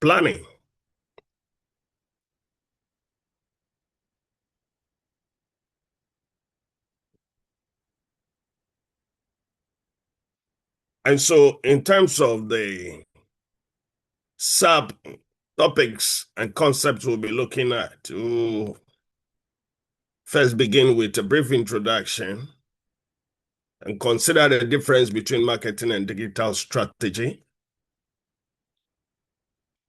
planning. And so in terms of the sub topics and concepts we'll be looking at, we'll first begin with a brief introduction and consider the difference between marketing and digital strategy,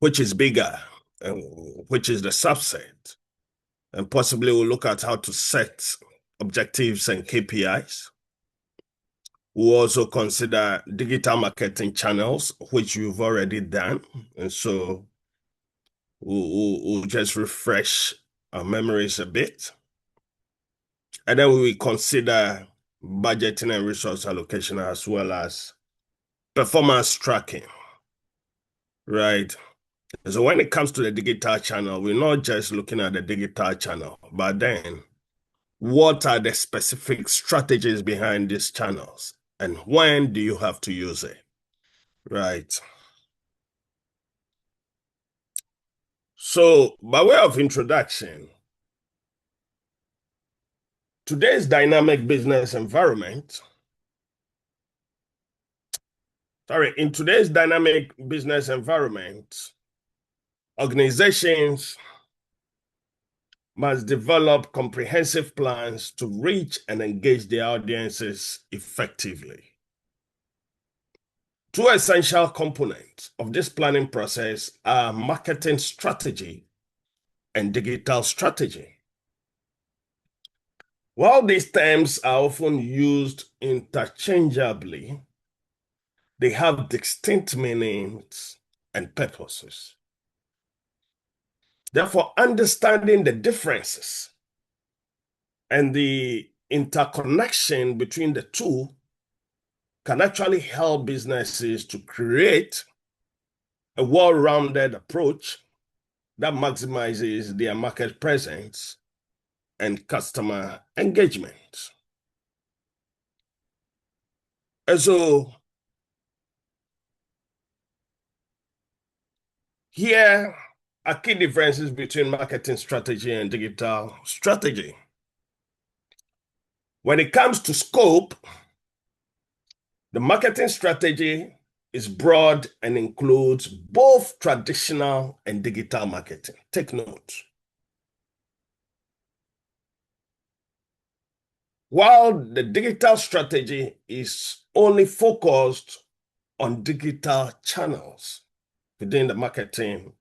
which is bigger and which is the subset. And possibly we'll look at how to set objectives and KPIs. We'll also consider digital marketing channels, which you've already done. And so we'll just refresh our memories a bit. And then we will consider budgeting and resource allocation as well as performance tracking, right? So when it comes to the digital channel, we're not just looking at the digital channel, but then what are the specific strategies behind these channels? And when do you have to use it, right? So by way of introduction, today's dynamic business environment, in today's dynamic business environment, organizations must develop comprehensive plans to reach and engage their audiences effectively. Two essential components of this planning process are marketing strategy and digital strategy. While these terms are often used interchangeably, they have distinct meanings and purposes. Therefore, understanding the differences and the interconnection between the two can actually help businesses to create a well-rounded approach that maximizes their market presence and customer engagement. And so here are key differences between marketing strategy and digital strategy. When it comes to scope, the marketing strategy is broad and includes both traditional and digital marketing. Take note. While the digital strategy is only focused on digital channels within the marketing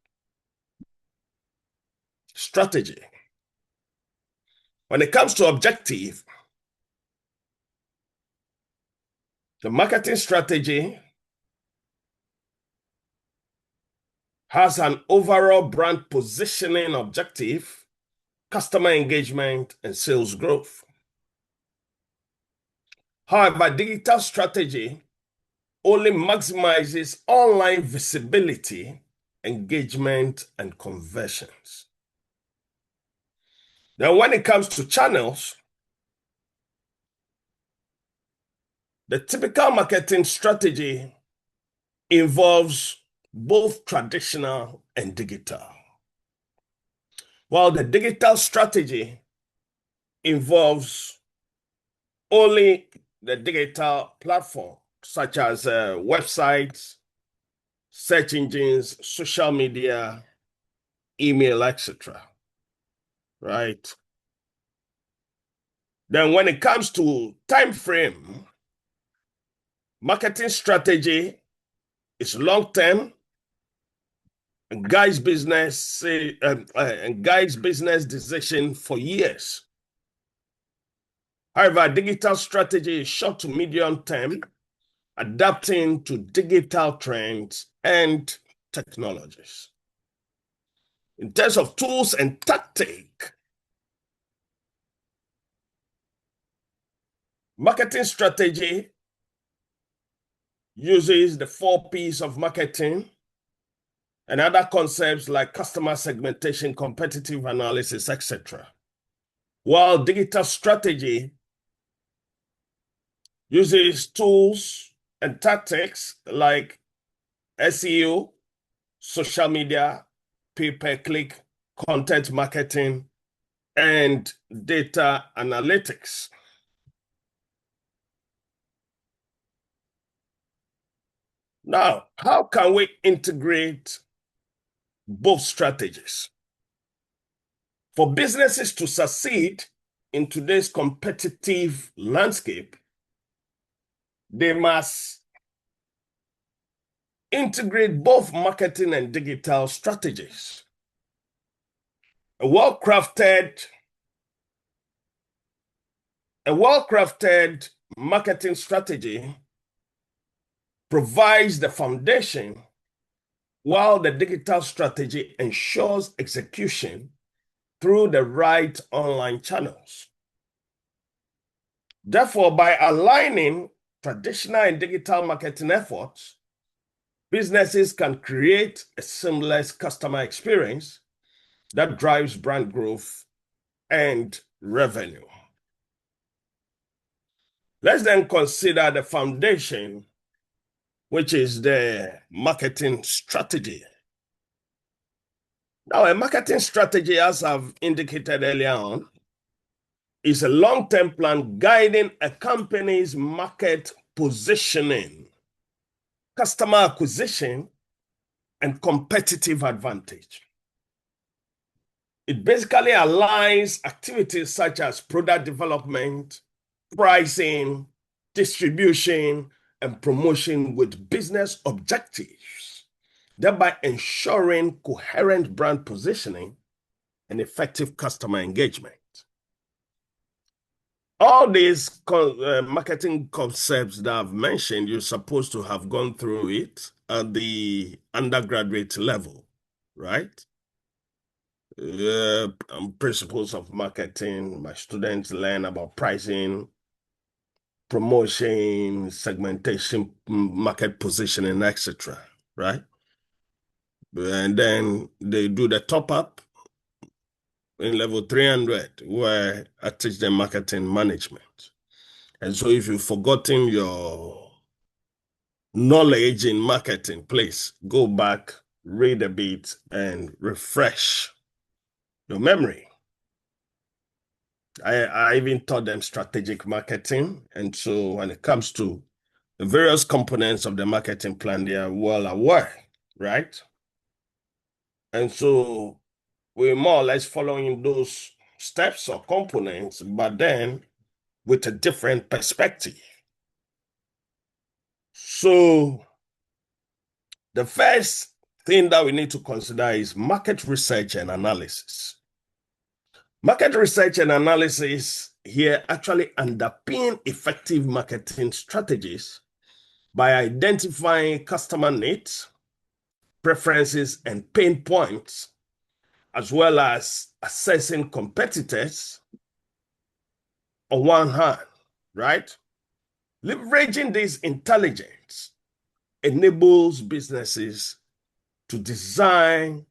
strategy. When it comes to objective, the marketing strategy has an overall brand positioning objective, customer engagement, and sales growth. However, digital strategy only maximizes online visibility, engagement, and conversions. Now, when it comes to channels, the typical marketing strategy involves both traditional and digital, while the digital strategy involves only the digital platform, such as websites, search engines, social media, email, etc. Right? Then when it comes to time frame, marketing strategy is long-term and guides business decision for years. However, digital strategy is short to medium term, adapting to digital trends and technologies. In terms of tools and tactics, marketing strategy uses the 4 P's of marketing and other concepts like customer segmentation, competitive analysis, etc. While digital strategy uses tools and tactics like SEO, social media, pay-per-click, content marketing, and data analytics. Now, how can we integrate both strategies? For businesses to succeed in today's competitive landscape, they must integrate both marketing and digital strategies. A well-crafted marketing strategy provides the foundation, while the digital strategy ensures execution through the right online channels. Therefore, by aligning traditional and digital marketing efforts, businesses can create a seamless customer experience that drives brand growth and revenue. Let's then consider the foundation, which is the marketing strategy. Now, a marketing strategy, as I've indicated earlier on, is a long-term plan guiding a company's market positioning, customer acquisition, and competitive advantage. It basically aligns activities such as product development, pricing, distribution, and promotion with business objectives, thereby ensuring coherent brand positioning and effective customer engagement. All these marketing concepts that I've mentioned, you're supposed to have gone through it at the undergraduate level, right? Principles of marketing. My students learn about pricing, promotion, segmentation, market positioning, etc., right? And then they do the top up in level 300, where I teach them marketing management. And so if you've forgotten your knowledge in marketing, please go back, read a bit, and refresh your memory. I even taught them strategic marketing. And so when it comes to the various components of the marketing plan, they are well aware, right? And so we're more or less following those steps or components, but then with a different perspective. So the first thing that we need to consider is market research and analysis. Market research and analysis here actually underpin effective marketing strategies by identifying customer needs, preferences, and pain points, as well as assessing competitors on one hand, right? Leveraging this intelligence enables businesses to design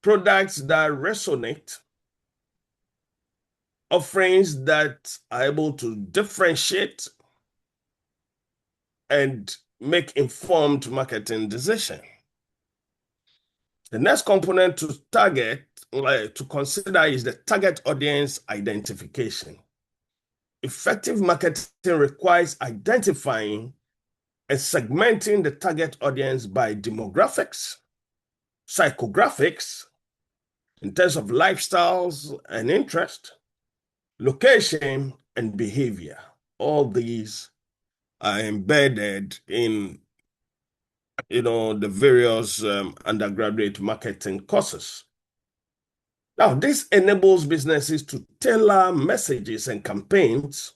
products that resonate, offerings that are able to differentiate and make informed marketing decisions. The next component to consider is the target audience identification. Effective marketing requires identifying and segmenting the target audience by demographics, psychographics, in terms of lifestyles and interest, location, and behavior. All these are embedded in the various undergraduate marketing courses. Now, this enables businesses to tailor messages and campaigns,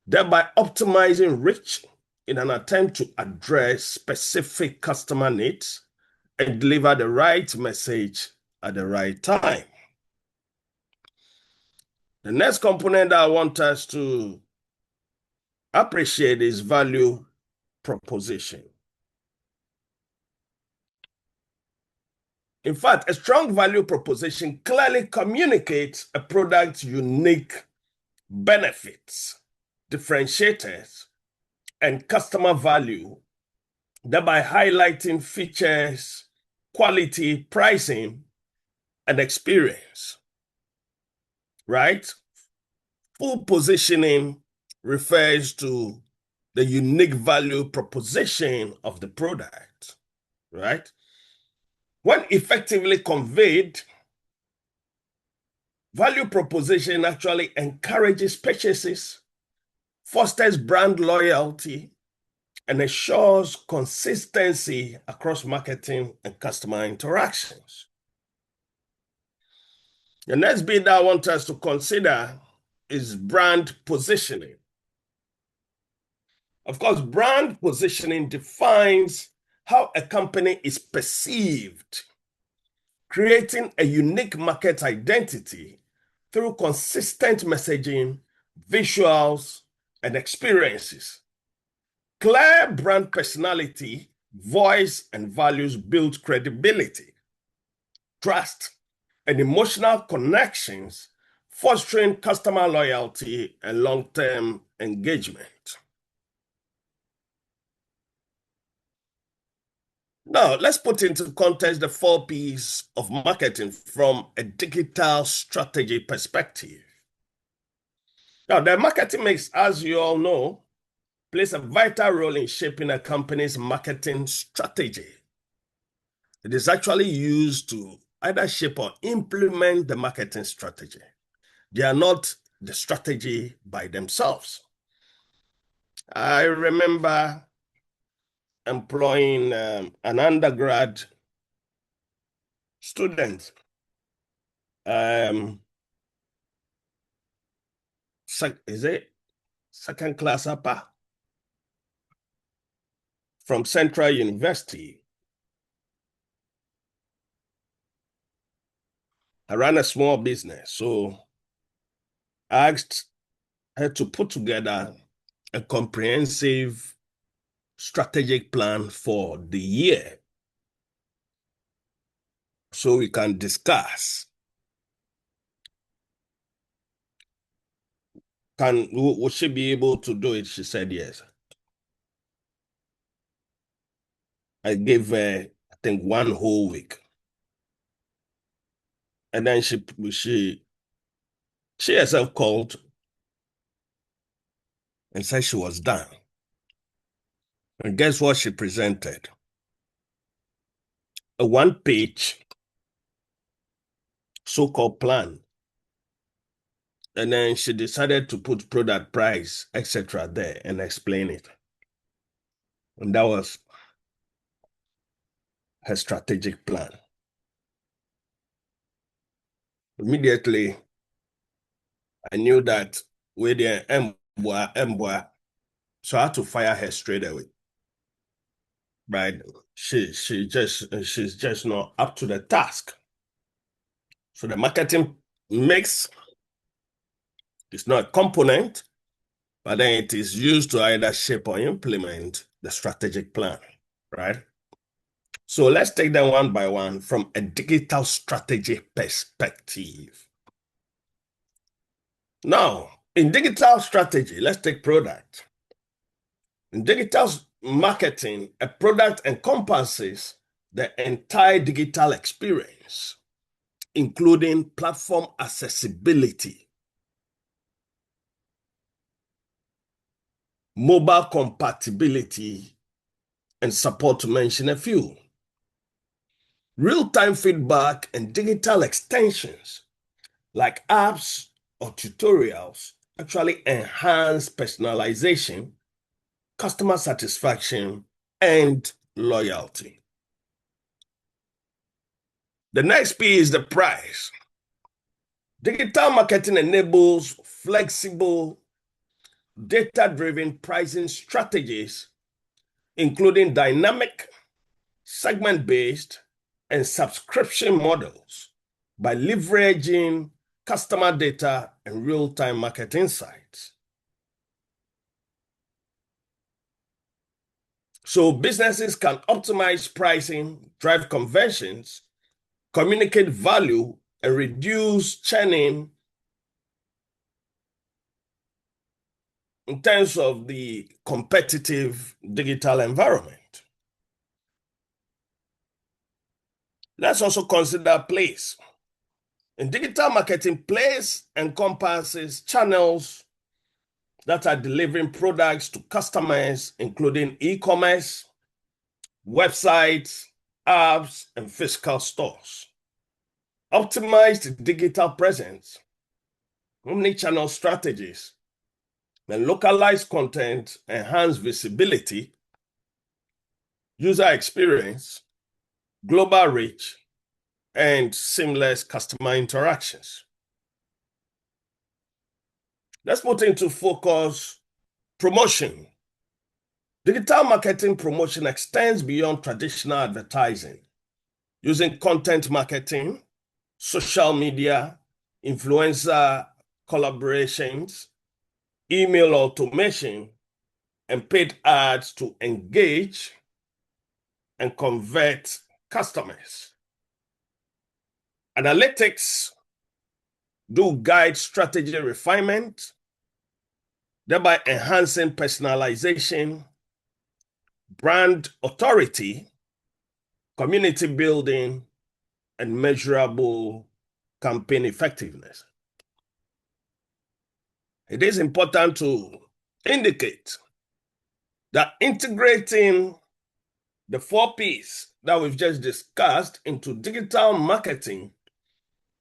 thereby optimizing reach in an attempt to address specific customer needs and deliver the right message at the right time. The next component that I want us to appreciate is value proposition. In fact, a strong value proposition clearly communicates a product's unique benefits, differentiators, and customer value, thereby highlighting features quality, pricing, and experience, right? Full positioning refers to the unique value proposition of the product, right? When effectively conveyed, value proposition actually encourages purchases, fosters brand loyalty, and ensures consistency across marketing and customer interactions. The next bit that I want us to consider is brand positioning. Of course, brand positioning defines how a company is perceived, creating a unique market identity through consistent messaging, visuals, and experiences. Clear brand personality, voice, and values build credibility, trust, and emotional connections, fostering customer loyalty and long-term engagement. Now, let's put into context the 4 Ps of marketing from a digital strategy perspective. Now, the marketing mix, as you all know, plays a vital role in shaping a company's marketing strategy. It is actually used to either shape or implement the marketing strategy. They are not the strategy by themselves. I remember employing an undergrad student, is it second class upper from Central University. I ran a small business, so I asked her to put together a comprehensive strategic plan for the year so we can discuss. Would she be able to do it? She said yes. I gave her, I think, 1 whole week. And then she herself called and said she was done. And guess what she presented? A 1-page so-called plan. And then she decided to put product price, etc. there and explain it. And that was her strategic plan. Immediately, I knew that with the Mbwa, so I had to fire her straight away. Right? She's just not up to the task. So the marketing mix is not a component, but then it is used to either shape or implement the strategic plan, right? So let's take them one by one from a digital strategy perspective. Now, in digital strategy, let's take product. In digital marketing, a product encompasses the entire digital experience, including platform accessibility, mobile compatibility, and support, to mention a few. Real-time feedback and digital extensions like apps or tutorials actually enhance personalization, customer satisfaction, and loyalty. The next P is the price. Digital marketing enables flexible, data-driven pricing strategies, including dynamic, segment-based, and subscription models by leveraging customer data and real-time market insights. So businesses can optimize pricing, drive conversions, communicate value, and reduce churning in terms of the competitive digital environment. Let's also consider place. In digital marketing, place encompasses channels that are delivering products to customers, including e-commerce, websites, apps, and physical stores. Optimized digital presence, omnichannel strategies, and localized content enhance visibility, user experience, global reach, and seamless customer interactions. Let's put into focus promotion. Digital marketing promotion extends beyond traditional advertising, using content marketing, social media, influencer collaborations, email automation, and paid ads to engage and convert customers. Analytics do guide strategy refinement, thereby enhancing personalization, brand authority, community building, and measurable campaign effectiveness. It is important to indicate that integrating the 4 Ps that we've just discussed into digital marketing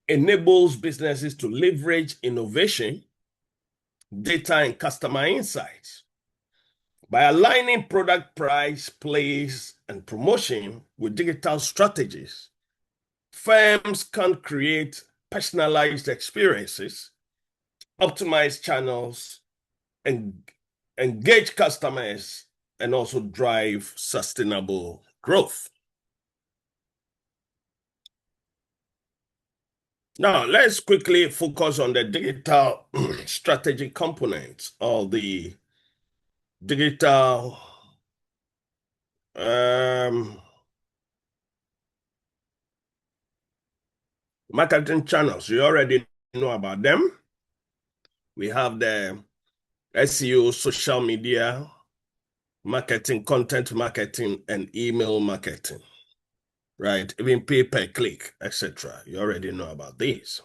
enables businesses to leverage innovation, data, and customer insights. By aligning product price, place, and promotion with digital strategies, firms can create personalized experiences, optimize channels, and engage customers, and also drive sustainable growth. Now, let's quickly focus on the digital strategy components of the digital marketing channels. You already know about them. We have the SEO, social media marketing, content marketing, and email marketing, right? Even pay-per-click, etc. You already know about these.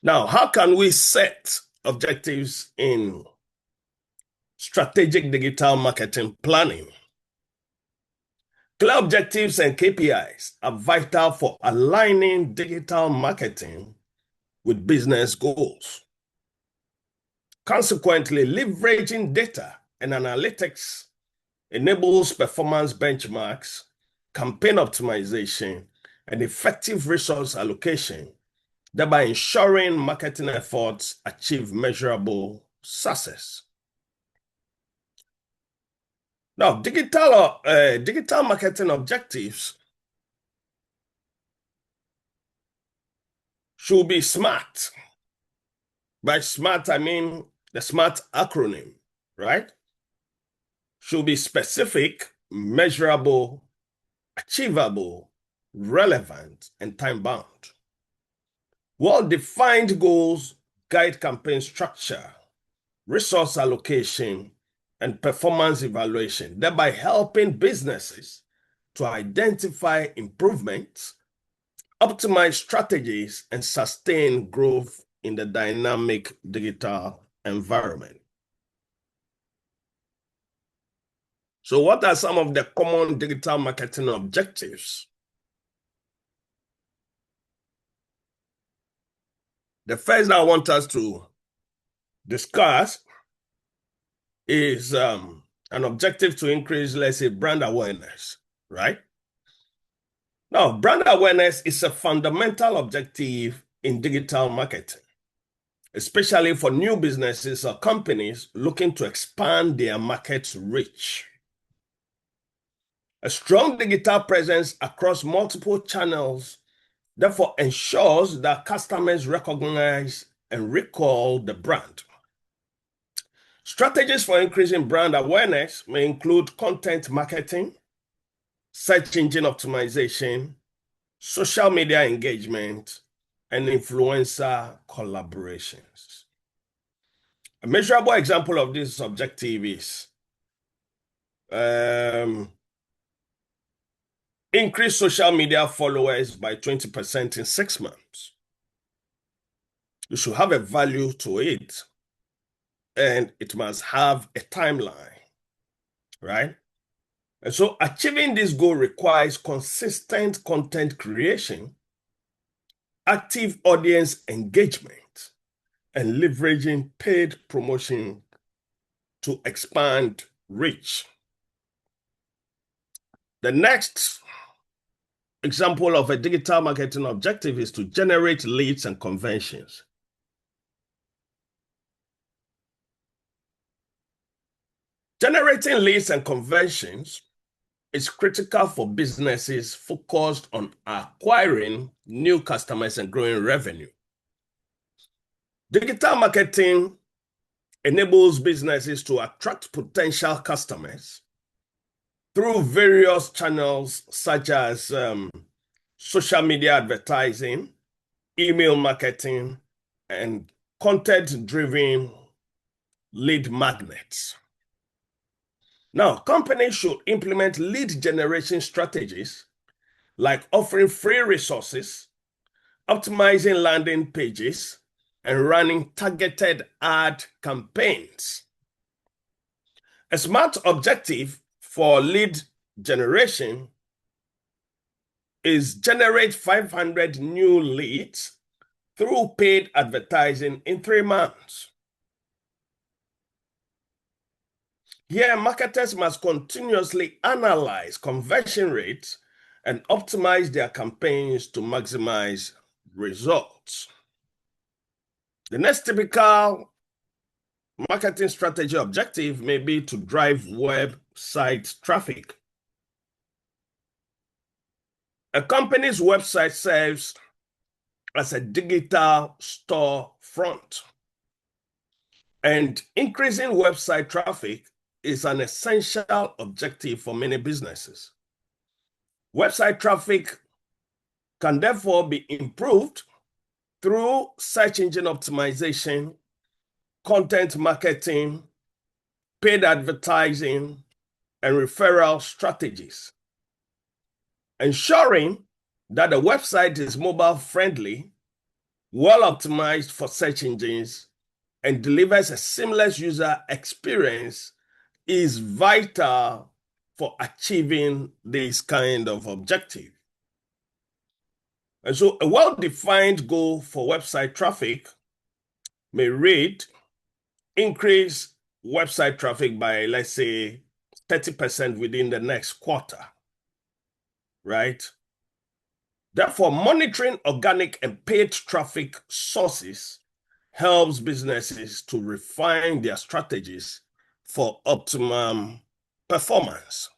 Now, how can we set objectives in strategic digital marketing planning? Clear objectives and KPIs are vital for aligning digital marketing with business goals. Consequently, leveraging data and analytics enables performance benchmarks, campaign optimization, and effective resource allocation, thereby ensuring marketing efforts achieve measurable success. Now, digital marketing objectives should be SMART. By SMART, I mean the SMART acronym, right? Should be specific, measurable, achievable, relevant, and time-bound. Well-defined goals guide campaign structure, resource allocation, and performance evaluation, thereby helping businesses to identify improvements, optimize strategies, and sustain growth in the dynamic digital environment. So what are some of the common digital marketing objectives? The first that I want us to discuss is an objective to increase, let's say, brand awareness, right? Now, brand awareness is a fundamental objective in digital marketing, especially for new businesses or companies looking to expand their market reach. A strong digital presence across multiple channels therefore ensures that customers recognize and recall the brand. Strategies for increasing brand awareness may include content marketing, search engine optimization, social media engagement, and influencer collaborations. A measurable example of this objective is Increase social media followers by 20% in 6 months. You should have a value to it, and it must have a timeline, right? And so achieving this goal requires consistent content creation, active audience engagement, and leveraging paid promotion to expand reach. The next example of a digital marketing objective is to generate leads and conversions. Generating leads and conversions is critical for businesses focused on acquiring new customers and growing revenue. Digital marketing enables businesses to attract potential customers through various channels such as social media advertising, email marketing, and content-driven lead magnets. Now, companies should implement lead generation strategies like offering free resources, optimizing landing pages, and running targeted ad campaigns. A smart objective for lead generation is generate 500 new leads through paid advertising in 3 months. Here, marketers must continuously analyze conversion rates and optimize their campaigns to maximize results. The next typical marketing strategy objective may be to drive website traffic. A company's website serves as a digital storefront, and increasing website traffic is an essential objective for many businesses. Website traffic can therefore be improved through search engine optimization, content marketing, paid advertising, and referral strategies. Ensuring that the website is mobile friendly, well optimized for search engines, and delivers a seamless user experience is vital for achieving this kind of objective. And so a well-defined goal for website traffic may read, increase website traffic by, let's say, 30% within the next quarter, right? Therefore, monitoring organic and paid traffic sources helps businesses to refine their strategies for optimum performance.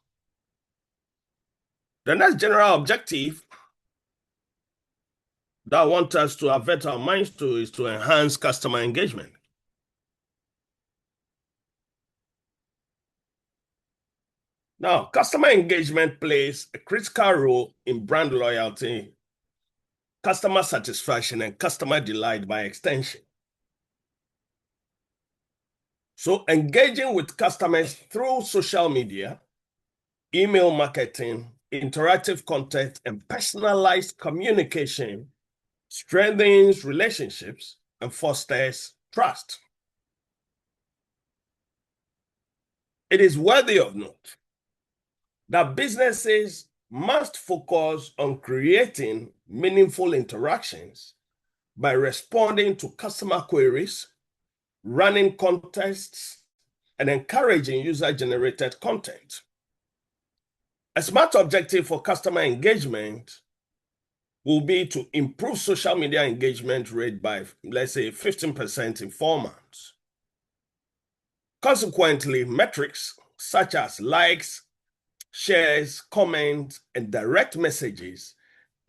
The next general objective that I want us to avert our minds to is to enhance customer engagement. Now, customer engagement plays a critical role in brand loyalty, customer satisfaction, and customer delight by extension. So engaging with customers through social media, email marketing, interactive content, and personalized communication strengthens relationships and fosters trust. It is worthy of note that businesses must focus on creating meaningful interactions by responding to customer queries, running contests, and encouraging user-generated content. A smart objective for customer engagement will be to improve social media engagement rate by, let's say, 15% in 4 months. Consequently, metrics such as likes, shares, comments, and direct messages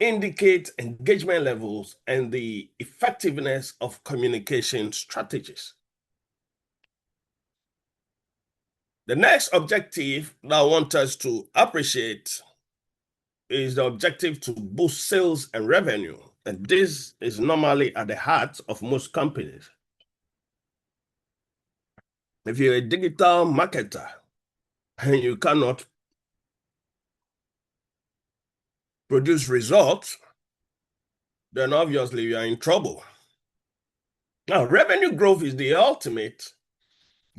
indicate engagement levels and the effectiveness of communication strategies. The next objective that I want us to appreciate is the objective to boost sales and revenue. And this is normally at the heart of most companies. If you're a digital marketer, and you cannot produce results, then obviously you are in trouble. Now, revenue growth is the ultimate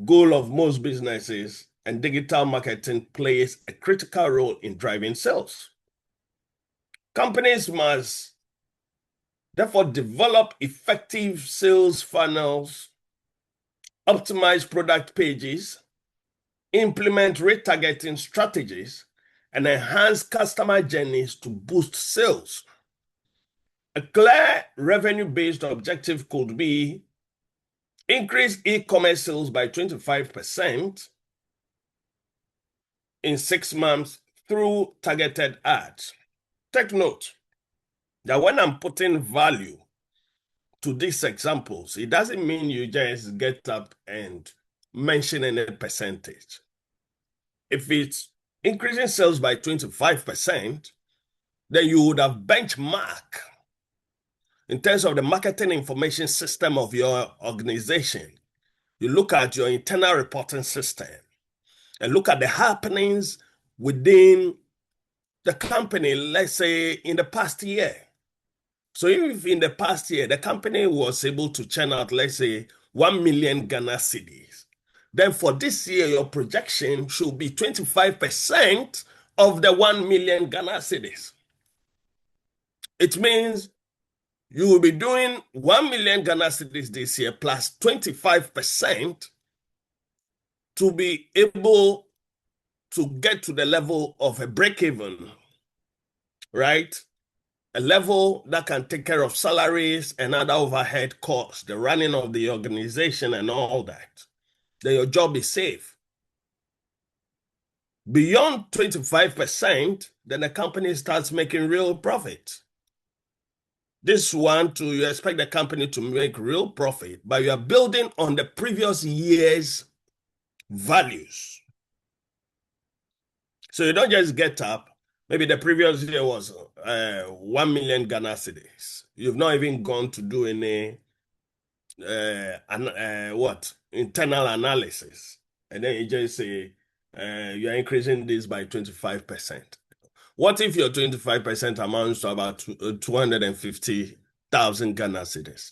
goal of most businesses, and digital marketing plays a critical role in driving sales. Companies must therefore develop effective sales funnels, optimize product pages, implement retargeting strategies, and enhance customer journeys to boost sales. A clear revenue-based objective could be increase e-commerce sales by 25% in 6 months through targeted ads. Take note that when I'm putting value to these examples, it doesn't mean you just get up and mention any percentage. If it's increasing sales by 25%, then you would have benchmark in terms of the marketing information system of your organization. You look at your internal reporting system and look at the happenings within the company, let's say in the past year. So if in the past year, the company was able to churn out, let's say, 1 million Ghana cedis, then for this year, your projection should be 25% of the 1 million Ghana cedis. It means you will be doing 1 million Ghana cedis this year plus 25% to be able to get to the level of a break-even, right? A level that can take care of salaries and other overhead costs, the running of the organization and all that. Then your job is safe. Beyond 25%, then the company starts making real profit. This one, you expect the company to make real profit, but you are building on the previous year's values. So you don't just get up. Maybe the previous year was 1 million Ghana cedis. You've not even gone to do any internal analysis, and then you just say you are increasing this by 25%. What if your 25% amounts to about 250,000 Ghana cedis?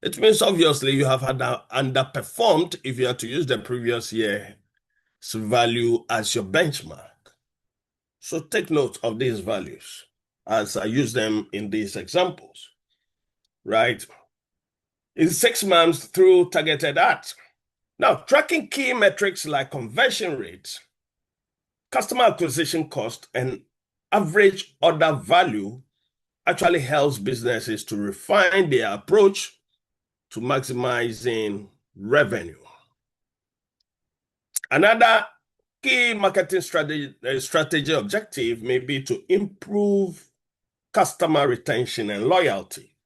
It means obviously you have underperformed if you are to use the previous year's value as your benchmark. So take note of these values as I use them in these examples, right? In 6 months through targeted ads. Now, tracking key metrics like conversion rates, customer acquisition cost, and average order value actually helps businesses to refine their approach to maximizing revenue. Another key marketing strategy objective may be to improve customer retention and loyalty.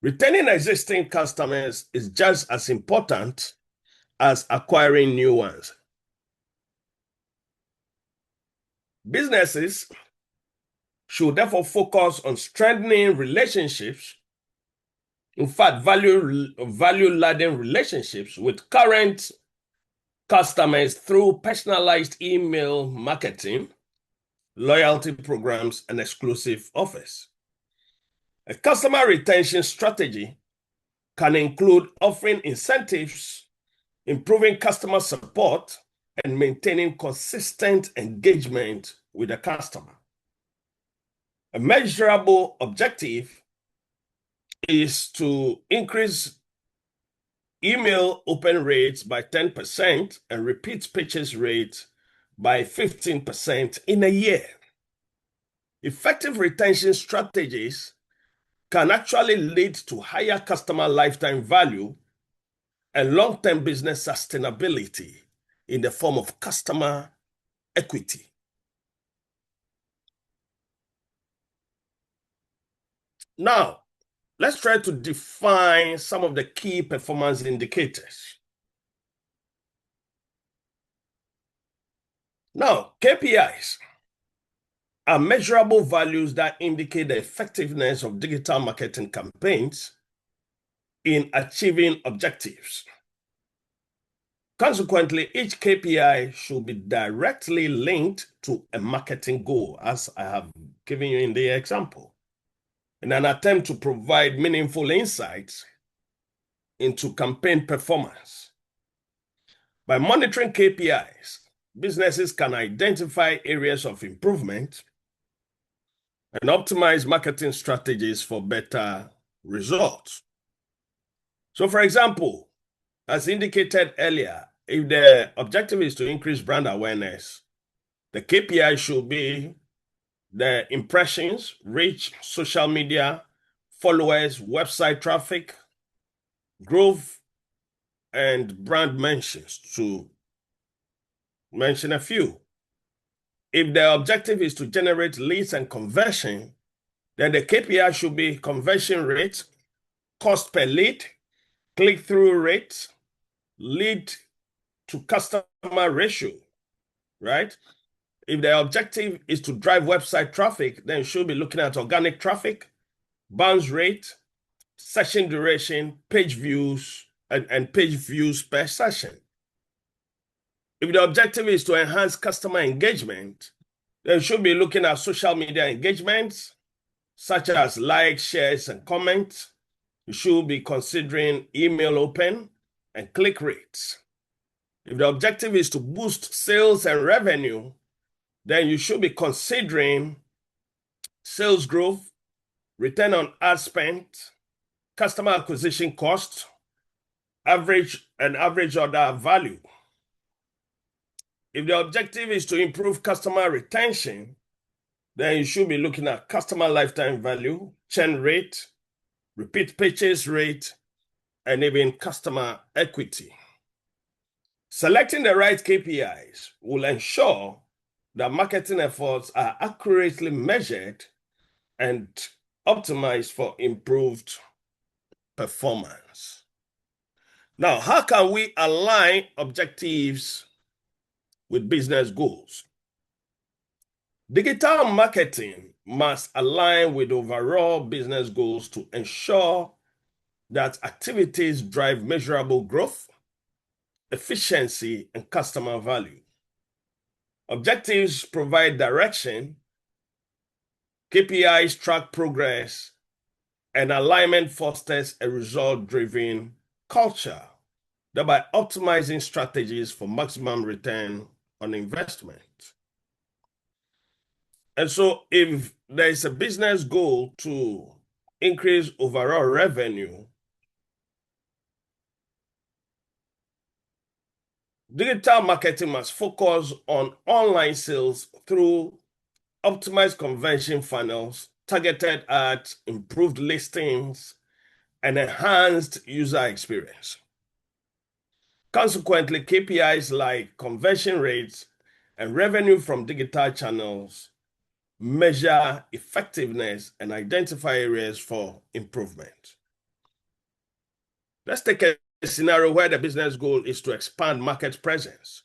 Retaining existing customers is just as important as acquiring new ones. Businesses should therefore focus on strengthening relationships, in fact, value-laden relationships with current customers through personalized email marketing, loyalty programs, and exclusive offers. A customer retention strategy can include offering incentives, improving customer support, and maintaining consistent engagement with the customer. A measurable objective is to increase email open rates by 10% and repeat purchase rate by 15% in a year. Effective retention strategies can actually lead to higher customer lifetime value and long-term business sustainability in the form of customer equity. Now, let's try to define some of the key performance indicators. Now, KPIs are measurable values that indicate the effectiveness of digital marketing campaigns in achieving objectives. Consequently, each KPI should be directly linked to a marketing goal, as I have given you in the example, in an attempt to provide meaningful insights into campaign performance. By monitoring KPIs, businesses can identify areas of improvement and optimize marketing strategies for better results. So, for example, as indicated earlier, if the objective is to increase brand awareness, the KPI should be the impressions, reach, social media, followers, website traffic, growth, and brand mentions, to mention a few. If the objective is to generate leads and conversion, then the KPI should be conversion rate, cost per lead, click-through rate, lead to customer ratio, right? If the objective is to drive website traffic, then you should be looking at organic traffic, bounce rate, session duration, page views, and page views per session. If the objective is to enhance customer engagement, then you should be looking at social media engagements, such as likes, shares, and comments. You should be considering email open and click rates. If the objective is to boost sales and revenue, then you should be considering sales growth, return on ad spend, customer acquisition cost, average order value. If the objective is to improve customer retention, then you should be looking at customer lifetime value, churn rate, repeat purchase rate, and even customer equity. Selecting the right KPIs will ensure that marketing efforts are accurately measured and optimized for improved performance. Now, how can we align objectives with business goals? Digital marketing must align with overall business goals to ensure that activities drive measurable growth, efficiency, and customer value. Objectives provide direction, KPIs track progress, and alignment fosters a result-driven culture, thereby optimizing strategies for maximum return on investment. And so if there is a business goal to increase overall revenue, digital marketing must focus on online sales through optimized conversion funnels, targeted ads, improved listings, and enhanced user experience. Consequently, KPIs like conversion rates and revenue from digital channels measure effectiveness and identify areas for improvement. Let's take a scenario where the business goal is to expand market presence.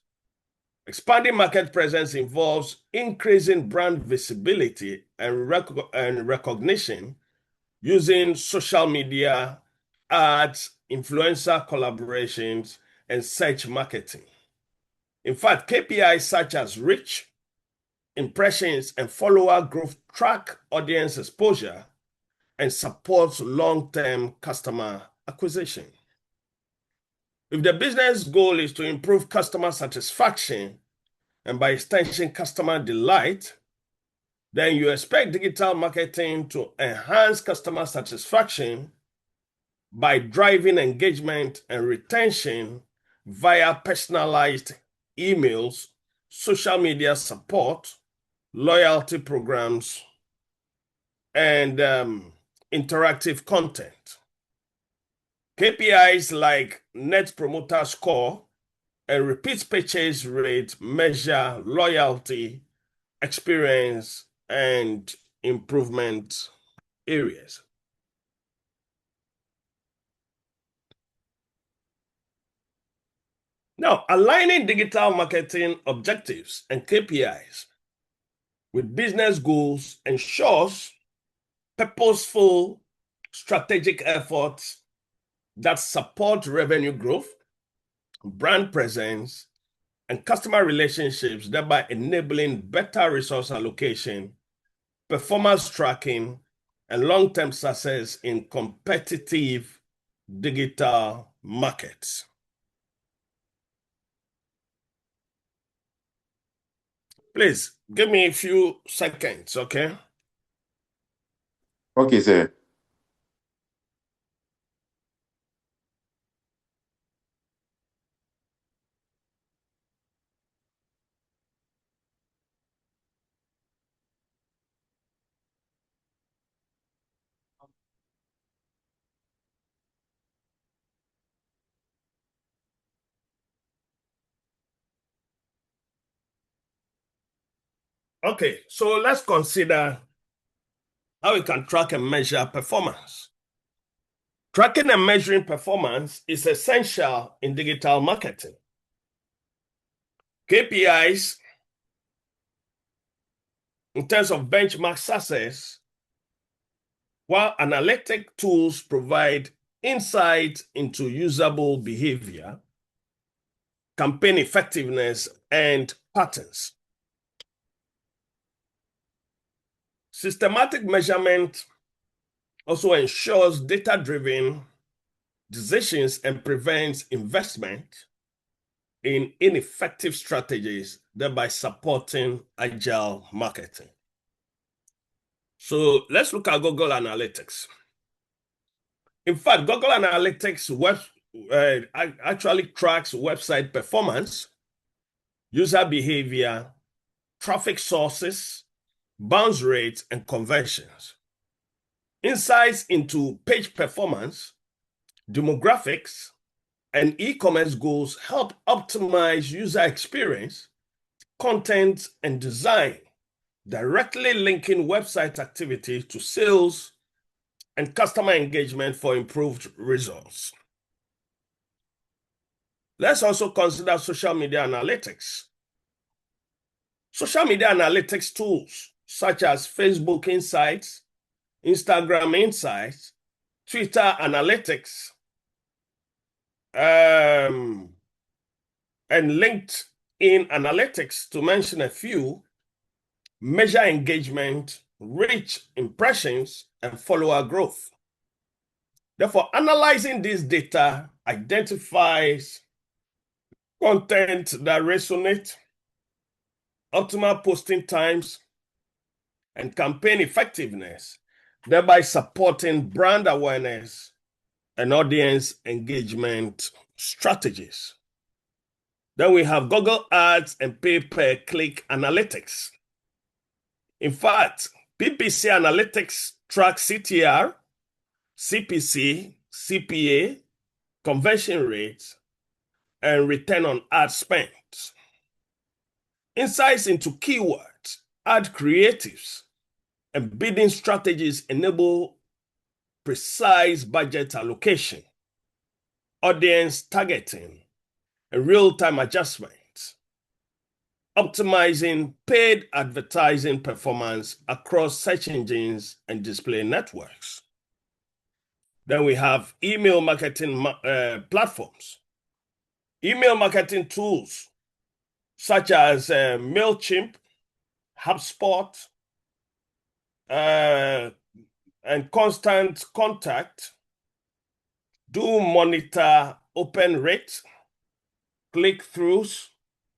Expanding market presence involves increasing brand visibility and recognition using social media, ads, influencer collaborations, and search marketing. In fact, KPIs such as reach, impressions, and follower growth track audience exposure and support long-term customer acquisition. If the business goal is to improve customer satisfaction and by extension customer delight, then you expect digital marketing to enhance customer satisfaction by driving engagement and retention via personalized emails, social media support, loyalty programs, and interactive content. KPIs like Net Promoter Score and repeat purchase rate measure loyalty, experience, and improvement areas. Now, aligning digital marketing objectives and KPIs with business goals ensures purposeful strategic efforts that support revenue growth, brand presence, and customer relationships, thereby enabling better resource allocation, performance tracking, and long-term success in competitive digital markets. Please give me a few seconds, okay? Okay, sir. Okay, so let's consider how we can track and measure performance. Tracking and measuring performance is essential in digital marketing. KPIs, in terms of benchmark success, while analytic tools provide insight into usable behavior, campaign effectiveness, and patterns. Systematic measurement also ensures data-driven decisions and prevents investment in ineffective strategies, thereby supporting agile marketing. So let's look at Google Analytics. In fact, Google Analytics actually tracks website performance, user behavior, traffic sources, bounce rates, and conversions. Insights into page performance, demographics, and e-commerce goals help optimize user experience, content, and design, directly linking website activity to sales and customer engagement for improved results. Let's also consider social media analytics. Social media analytics tools such as Facebook Insights, Instagram Insights, Twitter Analytics, and LinkedIn Analytics, to mention a few, measure engagement, reach, impressions, and follower growth. Therefore, analyzing this data identifies content that resonates, optimal posting times, and campaign effectiveness, thereby supporting brand awareness and audience engagement strategies. Then we have Google Ads and pay-per-click analytics. In fact, PPC analytics tracks CTR, CPC, CPA, conversion rates, and return on ad spend. Insights into keywords, ad creatives, and bidding strategies enable precise budget allocation, audience targeting, and real-time adjustments, optimizing paid advertising performance across search engines and display networks. Then we have email marketing platforms. Email marketing tools such as MailChimp, HubSpot, and Constant Contact do monitor open rate, click-throughs,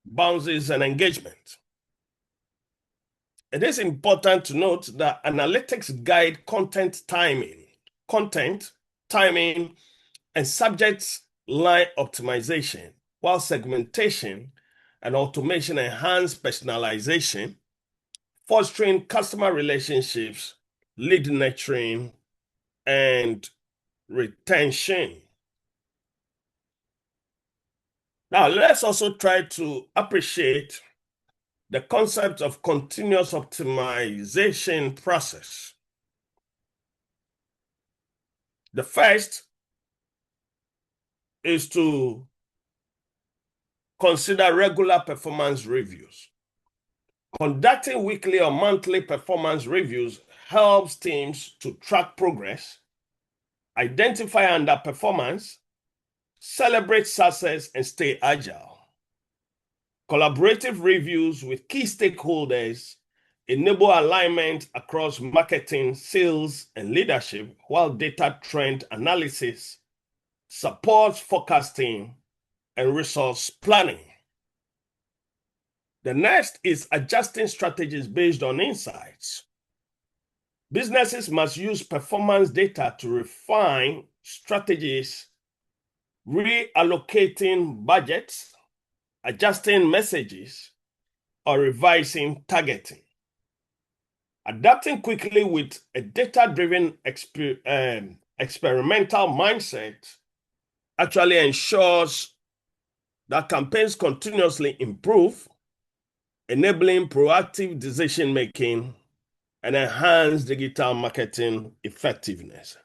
bounces, and engagement. It is important to note that analytics guide content timing, and subject line optimization, while segmentation and automation enhance personalization, fostering customer relationships, lead nurturing, and retention. Now, let's also try to appreciate the concept of continuous optimization process. The first is to consider regular performance reviews. Conducting weekly or monthly performance reviews helps teams to track progress, identify underperformance, celebrate success and stay agile. Collaborative reviews with key stakeholders enable alignment across marketing, sales, and leadership, while data trend analysis supports forecasting and resource planning. The next is adjusting strategies based on insights. Businesses must use performance data to refine strategies, reallocating budgets, adjusting messages, or revising targeting. Adapting quickly with a data-driven experimental mindset actually ensures that campaigns continuously improve, enabling proactive decision-making and enhance digital marketing effectiveness.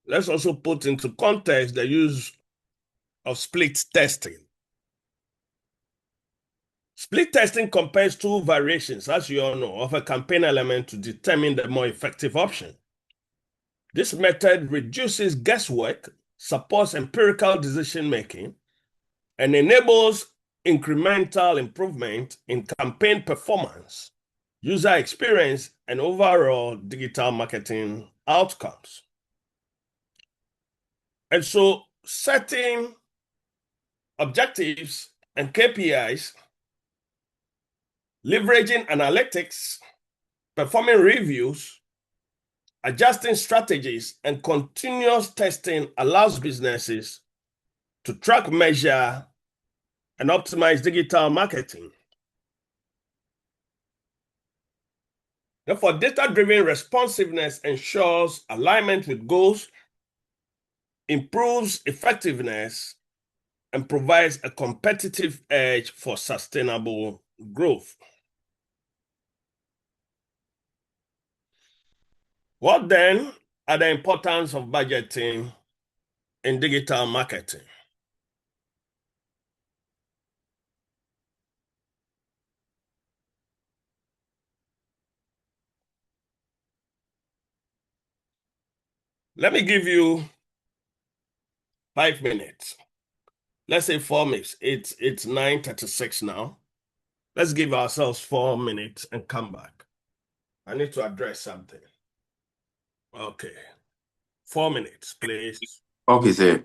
Let's also put into context the use of split testing. Split testing compares two variations, as you all know, of a campaign element to determine the more effective option. This method reduces guesswork, supports empirical decision-making, and enables incremental improvement in campaign performance, user experience, and overall digital marketing outcomes. And so setting objectives and KPIs, leveraging analytics, performing reviews, adjusting strategies, and continuous testing allows businesses to track, measure, and optimize digital marketing. Therefore, data-driven responsiveness ensures alignment with goals, improves effectiveness, and provides a competitive edge for sustainable growth. What then are the importance of budgeting in digital marketing? Let me give you 5 minutes. Let's say 4 minutes. It's 9:36 now. Let's give ourselves 4 minutes and come back. I need to address something. Okay. 4 minutes, please. Okay, sir.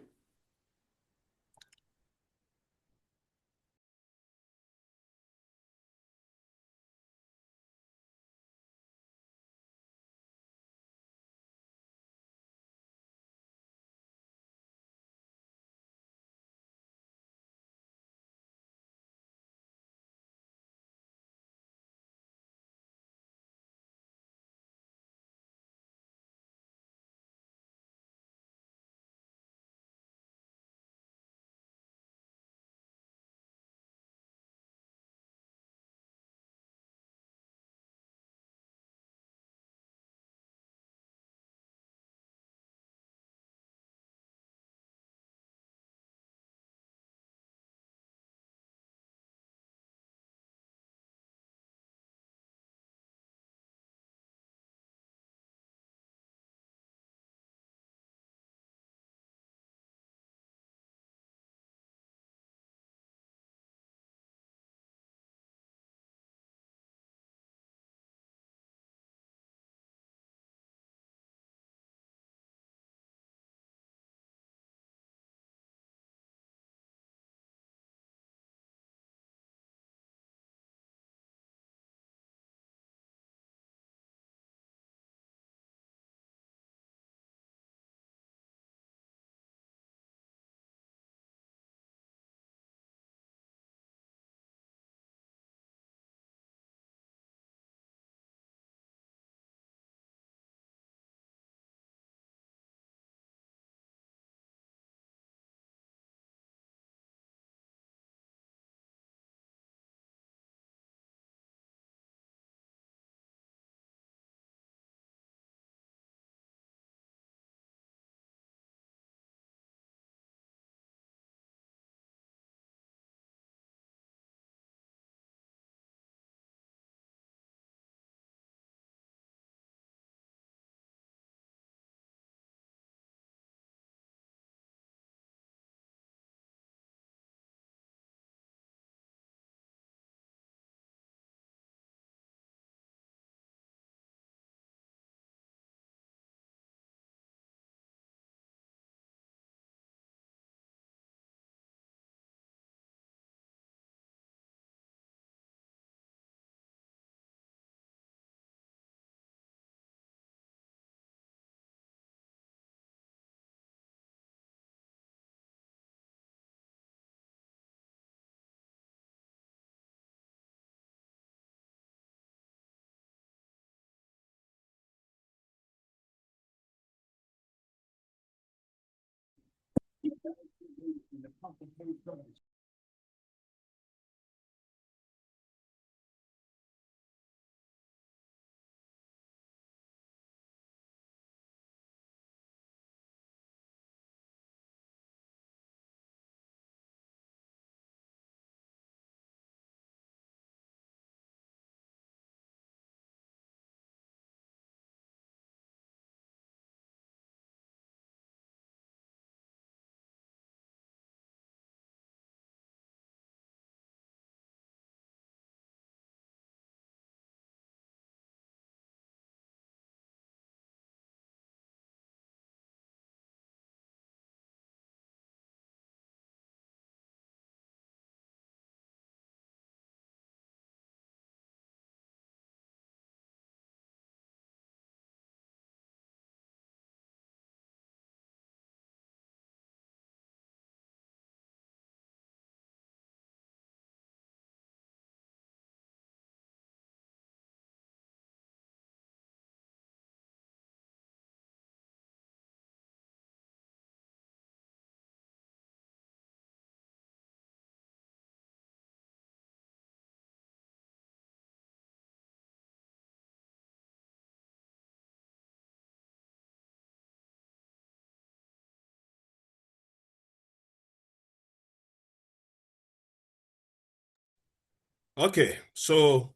Okay, so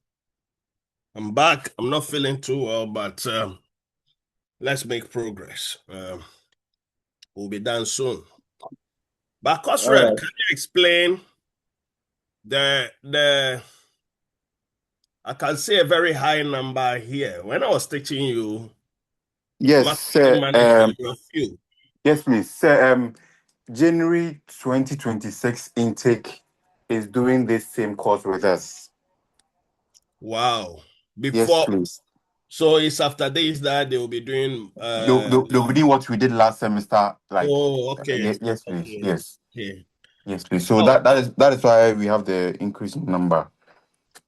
I'm back. I'm not feeling too well, but let's make progress. We'll be done soon. But All Cosred, right. can you explain the I can see a very high number here. When I was teaching you Yes, marketing sir. management, you were few. Yes, please, sir. January 2026 intake is doing this same course with us. Wow. Yes, Before, please. so it's after this that they will be doing They'll be doing what we did last semester. Like, oh, okay. yes, please. Okay. Yes, Okay. yes, please. So Oh, that is why we have the increase in number.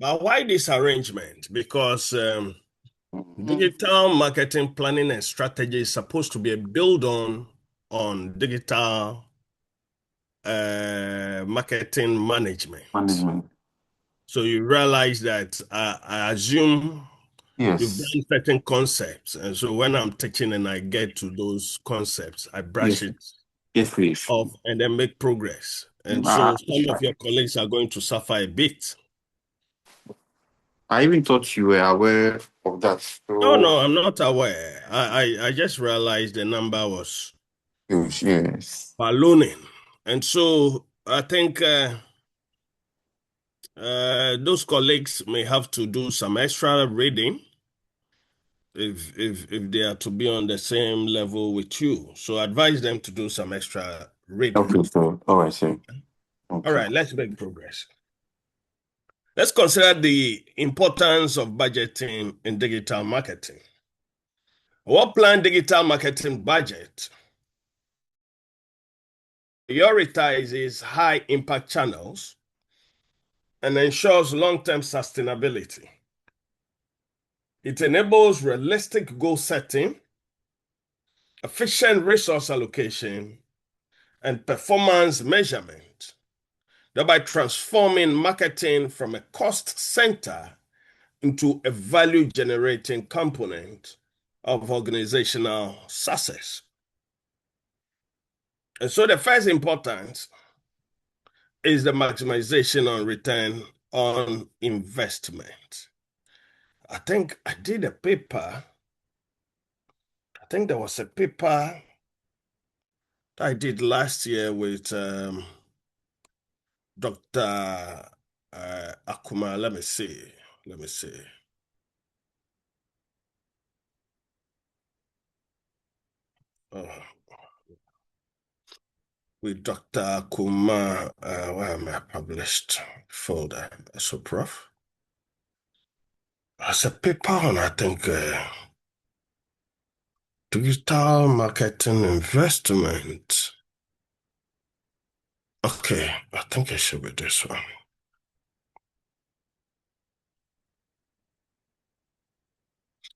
but why this arrangement? Because Mhm. digital marketing planning and strategy is supposed to be a build on digital marketing management. Management. So you realize that I assume you've Yes, done certain concepts, and so when I'm teaching and I get to those concepts, I brush yes, it yes, please. off and then make progress. And so I, some I, of your colleagues are going to suffer a bit. I even thought you were aware of that. No, So, no, I'm not aware. I just realized the number was huge, yes. ballooning. And so I think those colleagues may have to do some extra reading if they are to be on the same level with you. So advise them to do some extra reading. Okay, so all right, sir. All Okay. right, let's make progress. Let's consider the importance of budgeting in digital marketing. Our planned digital marketing budget prioritizes high impact channels and ensures long-term sustainability. It enables realistic goal setting, efficient resource allocation, and performance measurement, thereby transforming marketing from a cost center into a value generating component of organizational success. And so the first importance is the maximization on return on investment. I think I did a paper. I think there was a paper that I did last year with Dr. Akuma. Let me see. Let me see. Oh, with Dr. Akuma, where am I published folder? So, Prof. There's a paper on, I think, digital marketing investment. Okay, I think it should be this one.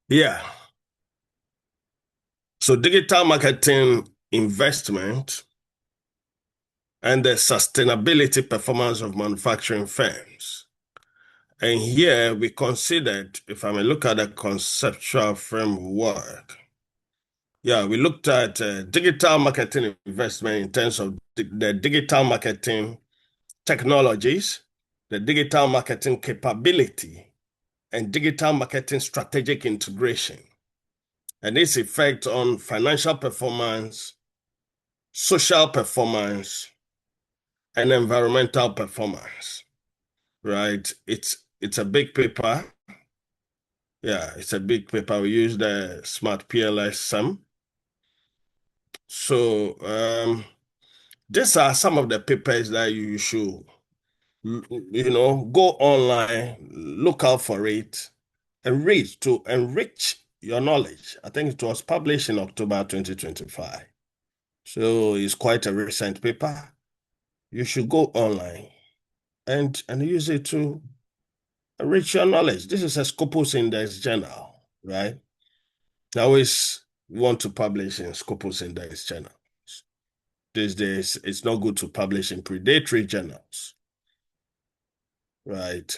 Yeah. So digital marketing investment and the sustainability performance of manufacturing firms. And here we considered, if I may look at the conceptual framework, we looked at digital marketing investment in terms of the digital marketing technologies, the digital marketing capability, and digital marketing strategic integration, and its effect on financial performance, social performance, and environmental performance, right? It's a big paper. Yeah, it's a big paper. We use the Smart PLS SEM. So these are some of the papers that you should, go online, look out for it, and read to enrich your knowledge. I think it was published in October 2025. So it's quite a recent paper. You should go online and use it to enrich your knowledge. This is a Scopus Index journal, right? I always want to publish in Scopus Index journals. These days, it's not good to publish in predatory journals, right?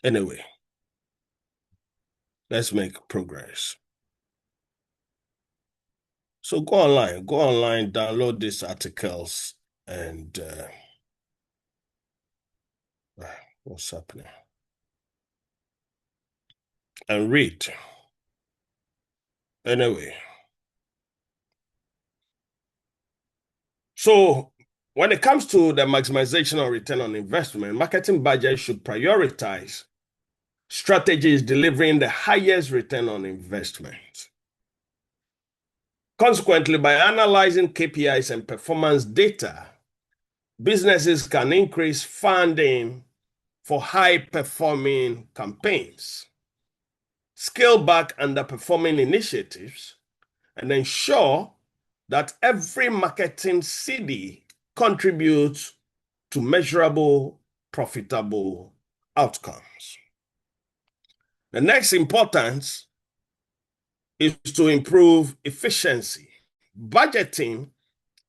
Anyway, let's make progress. So go online, download these articles, and what's happening? And read. Anyway. So when it comes to the maximization of return on investment, marketing budget should prioritize strategies delivering the highest return on investment. Consequently, by analyzing KPIs and performance data, businesses can increase funding for high-performing campaigns, scale back underperforming initiatives, and ensure that every marketing CD contributes to measurable, profitable outcomes. The next importance is to improve efficiency. Budgeting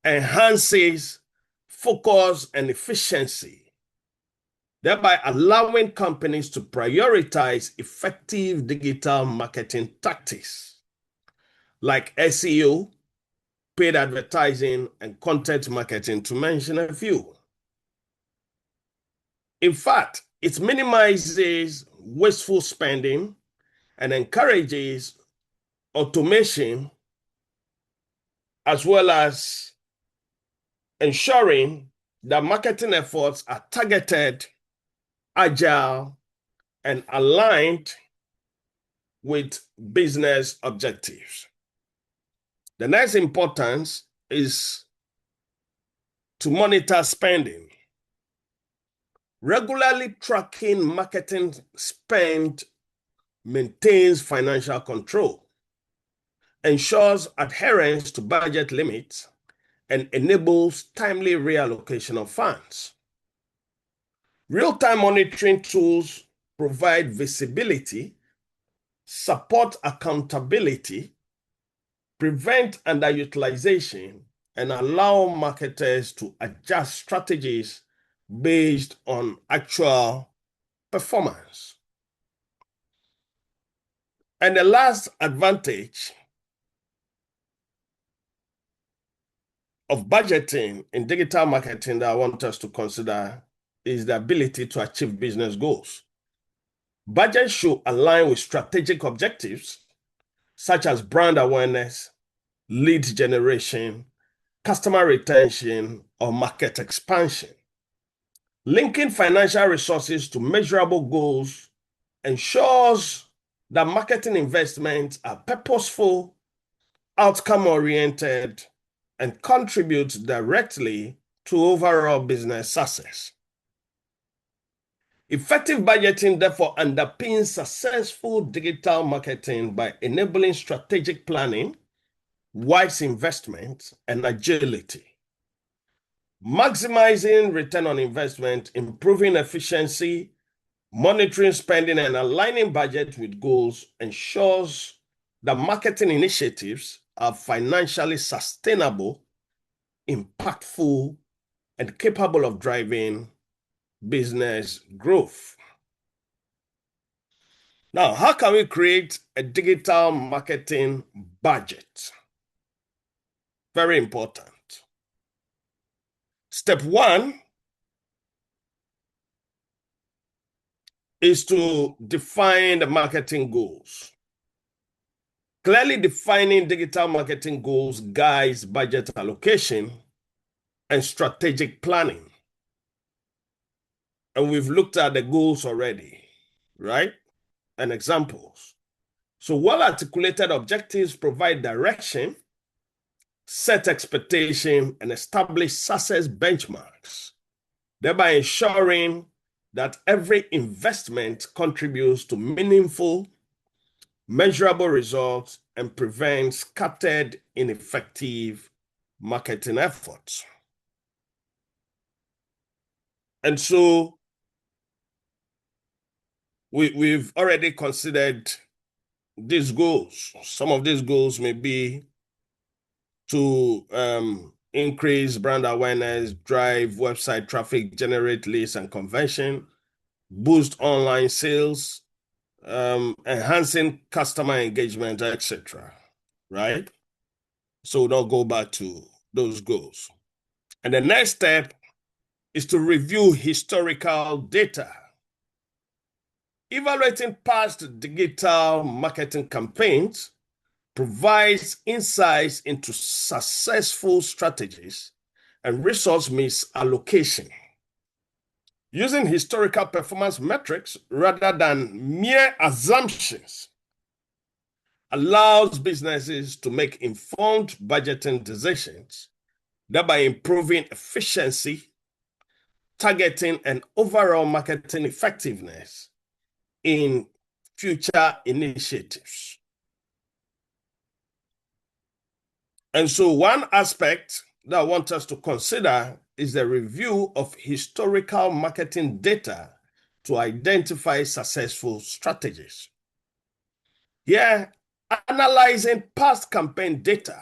enhances focus and efficiency, thereby allowing companies to prioritize effective digital marketing tactics like SEO, paid advertising, and content marketing, to mention a few. In fact, it minimizes wasteful spending and encourages automation, as well as ensuring that marketing efforts are targeted, agile, and aligned with business objectives. The next importance is to monitor spending. Regularly tracking marketing spend maintains financial control, ensures adherence to budget limits, and enables timely reallocation of funds. Real-time monitoring tools provide visibility, support accountability, prevent underutilization, and allow marketers to adjust strategies based on actual performance. And the last advantage of budgeting in digital marketing that I want us to consider is the ability to achieve business goals. Budget should align with strategic objectives such as brand awareness, lead generation, customer retention, or market expansion. Linking financial resources to measurable goals ensures that marketing investments are purposeful, outcome-oriented, and contribute directly to overall business success. Effective budgeting, therefore, underpins successful digital marketing by enabling strategic planning, wise investment, and agility. Maximizing return on investment, improving efficiency, monitoring spending, and aligning budget with goals ensures that marketing initiatives are financially sustainable impactful, and capable of driving business growth. Now, how can we create a digital marketing budget? Very important. Step one is to define the marketing goals. Clearly defining digital marketing goals guides budget allocation and strategic planning. And we've looked at the goals already, right? And examples. So well-articulated objectives provide direction, set expectation, and establish success benchmarks, thereby ensuring that every investment contributes to meaningful, measurable results and prevents scattered, ineffective marketing efforts. And so we've already considered these goals. Some of these goals may be to increase brand awareness, drive website traffic, generate leads and conversion, boost online sales, enhancing customer engagement, etc. Right? So we'll not go back to those goals. And the next step is to review historical data. Evaluating past digital marketing campaigns provides insights into successful strategies and resource misallocation. Using historical performance metrics rather than mere assumptions allows businesses to make informed budgeting decisions, thereby improving efficiency, targeting, and overall marketing effectiveness in future initiatives. And so one aspect that I want us to consider is the review of historical marketing data to identify successful strategies. Here, analyzing past campaign data,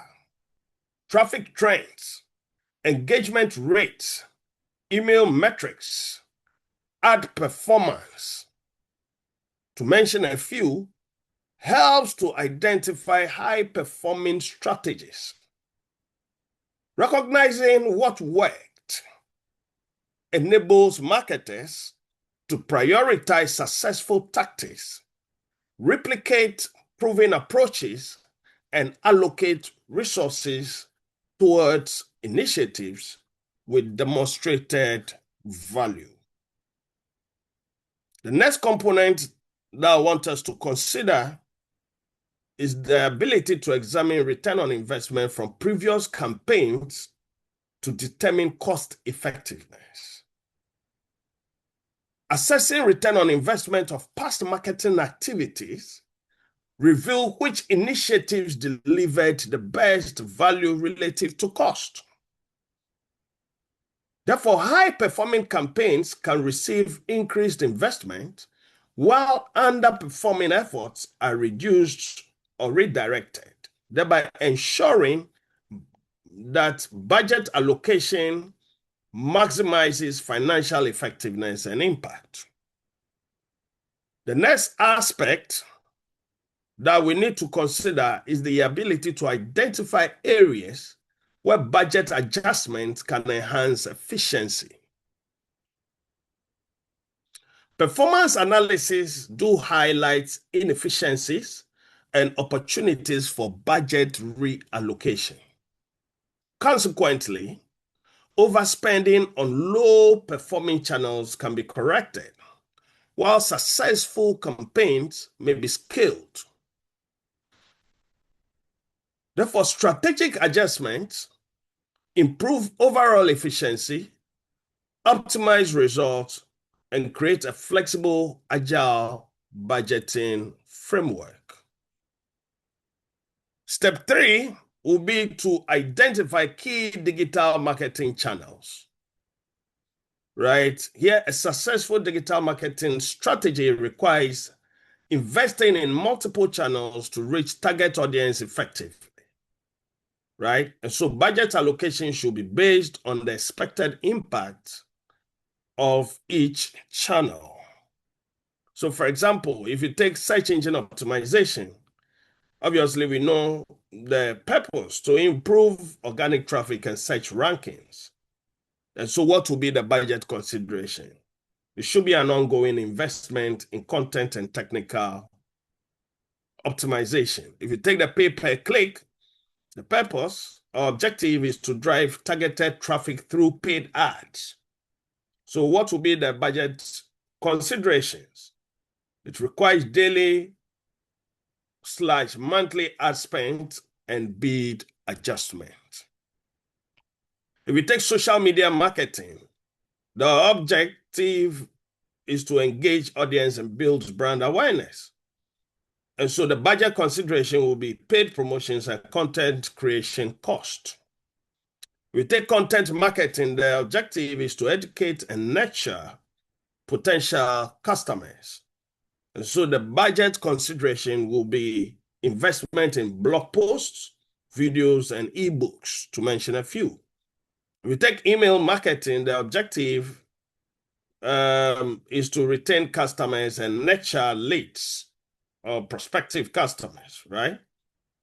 traffic trends, engagement rates, email metrics, ad performance, to mention a few, helps to identify high-performing strategies. Recognizing what worked enables marketers to prioritize successful tactics, replicate proven approaches, and allocate resources towards initiatives with demonstrated value. The next component that I want us to consider is the ability to examine return on investment from previous campaigns to determine cost effectiveness. Assessing return on investment of past marketing activities reveal which initiatives delivered the best value relative to cost. Therefore, high-performing campaigns can receive increased investment, while underperforming efforts are reduced or redirected, thereby ensuring that budget allocation maximizes financial effectiveness and impact. The next aspect that we need to consider is the ability to identify areas where budget adjustments can enhance efficiency. Performance analysis do highlight inefficiencies and opportunities for budget reallocation. Consequently, overspending on low-performing channels can be corrected, while successful campaigns may be scaled. Therefore, strategic adjustments improve overall efficiency, optimize results, and create a flexible, agile budgeting framework. Step 3 will be to identify key digital marketing channels. Right? Here, a successful digital marketing strategy requires investing in multiple channels to reach target audience effectively. right? And so budget allocation should be based on the expected impact of each channel. So for example, if you take search engine optimization, obviously we know the purpose to improve organic traffic and search rankings. And so what will be the budget consideration? It should be an ongoing investment in content and technical optimization. If you take the pay per click, the purpose or objective is to drive targeted traffic through paid ads. So what will be the budget considerations? It requires daily/monthly ad spend and bid adjustment. If we take social media marketing, the objective is to engage audience and build brand awareness. And so the budget consideration will be paid promotions and content creation cost. We take content marketing, the objective is to educate and nurture potential customers. And so the budget consideration will be investment in blog posts, videos, and ebooks, to mention a few. We take email marketing, the objective is to retain customers and nurture leads or prospective customers, right?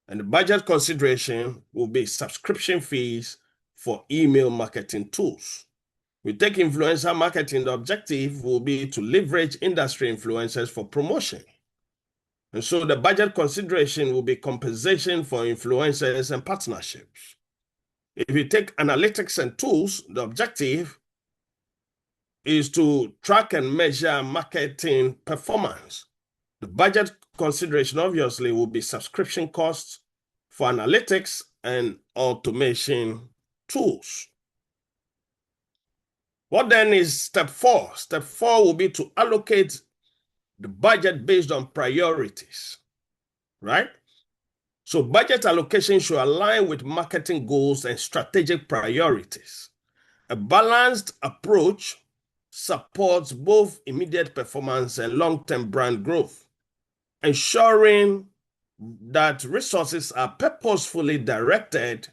And the budget consideration will be subscription fees for email marketing tools. We take influencer marketing, the objective will be to leverage industry influencers for promotion. And so the budget consideration will be compensation for influencers and partnerships. If you take analytics and tools, the objective is to track and measure marketing performance. The budget consideration obviously will be subscription costs for analytics and automation tools. What then is step 4? Step 4 will be to allocate the budget based on priorities, right? So budget allocation should align with marketing goals and strategic priorities. A balanced approach supports both immediate performance and long-term brand growth, ensuring that resources are purposefully directed,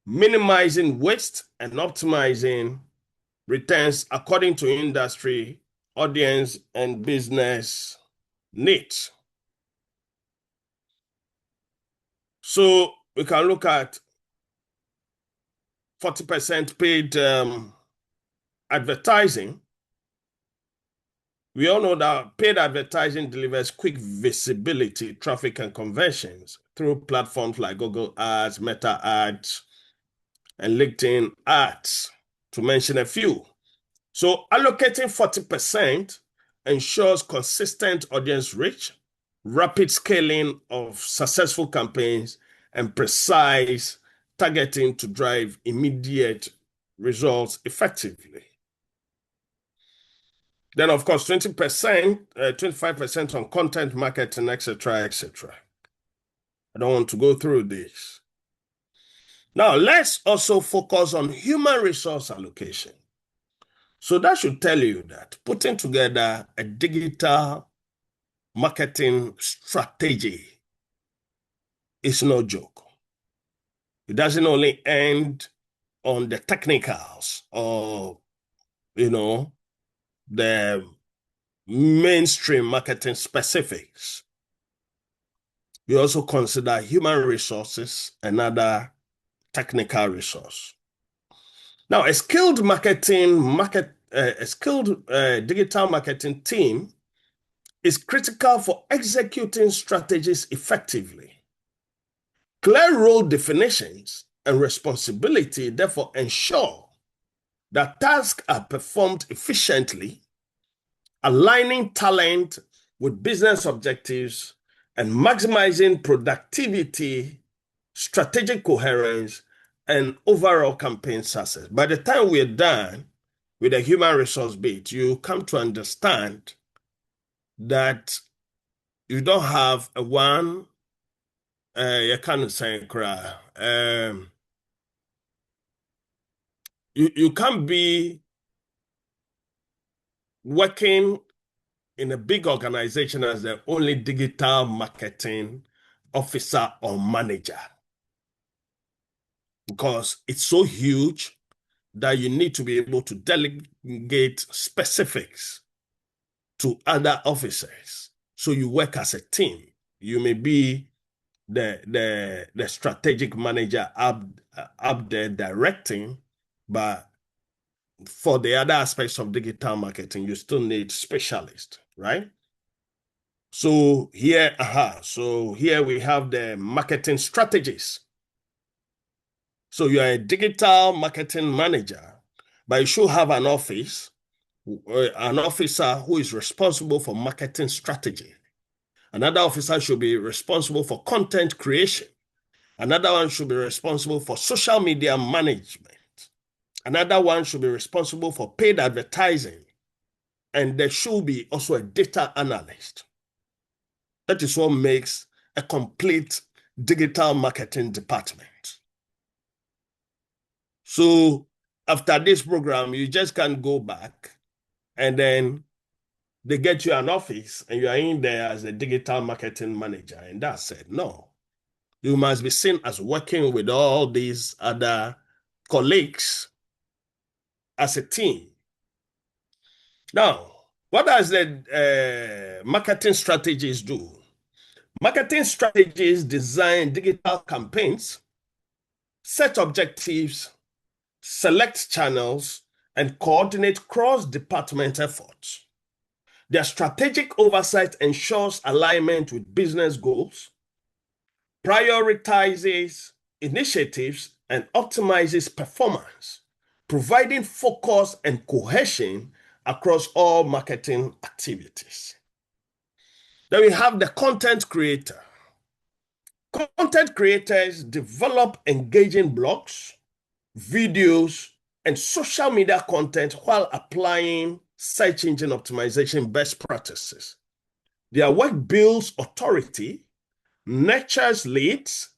minimizing waste and optimizing returns according to industry, audience, and business needs. So we can look at 40% paid advertising. We all know that paid advertising delivers quick visibility, traffic, and conversions through platforms like Google Ads, Meta Ads, and LinkedIn Ads, to mention a few. So allocating 40% ensures consistent audience reach, rapid scaling of successful campaigns, and precise targeting to drive immediate results effectively. Then, of course, 20%, 25% on content marketing, etc., etc. I don't want to go through this. Now, let's also focus on human resource allocation. So that should tell you that putting together a digital marketing strategy is no joke. It doesn't only end on the technicals or, the mainstream marketing specifics. You also consider human resources another technical resource. Now, a skilled digital marketing team is critical for executing strategies effectively. Clear role definitions and responsibility therefore ensure that tasks are performed efficiently, aligning talent with business objectives and maximizing productivity, strategic coherence, and overall campaign success. By the time we're done with the human resource bit, you come to understand that you don't have a one, you can't say, you can't be working in a big organization as the only digital marketing officer or manager. because it's so huge that you need to be able to delegate specifics to other officers. So you work as a team. You may be the strategic manager up there directing, but for the other aspects of digital marketing, you still need specialists, right? So here we have the marketing strategies. So you are a digital marketing manager, but you should have an officer who is responsible for marketing strategy. Another officer should be responsible for content creation. Another one should be responsible for social media management. Another one should be responsible for paid advertising. And there should be also a data analyst. That is what makes a complete digital marketing department. So after this program, you just can't go back and then they get you an office and you are in there as a digital marketing manager. And that's it. No. You must be seen as working with all these other colleagues as a team. Now, what does the marketing strategies do? Marketing strategies design digital campaigns, set objectives, select channels, and coordinate cross-department efforts. Their strategic oversight ensures alignment with business goals, prioritizes initiatives, and optimizes performance, providing focus and cohesion across all marketing activities. Then we have the content creator. Content creators develop engaging blogs, videos, and social media content while applying search engine optimization best practices. Their work builds authority, nurtures leads,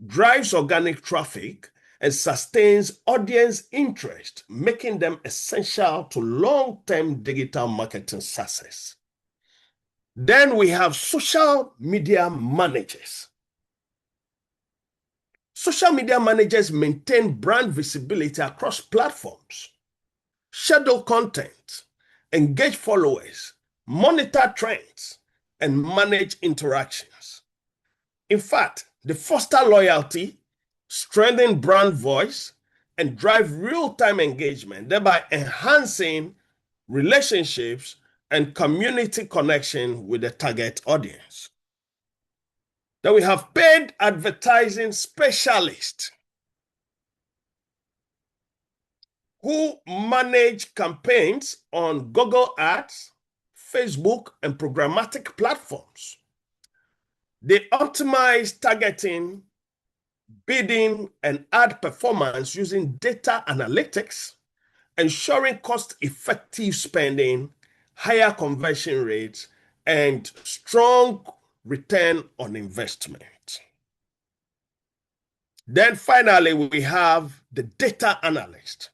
drives organic traffic, and sustains audience interest, making them essential to long-term digital marketing success. Then we have social media managers. Social media managers maintain brand visibility across platforms, schedule content, engage followers, monitor trends, and manage interactions. In fact, they foster loyalty, strengthen brand voice, and drive real-time engagement, thereby enhancing relationships and community connection with the target audience. Then we have paid advertising specialists who manage campaigns on Google Ads, Facebook, and programmatic platforms. They optimize targeting, bidding, and ad performance using data analytics, ensuring cost-effective spending, higher conversion rates, and strong return on investment. Then finally, we have the data analyst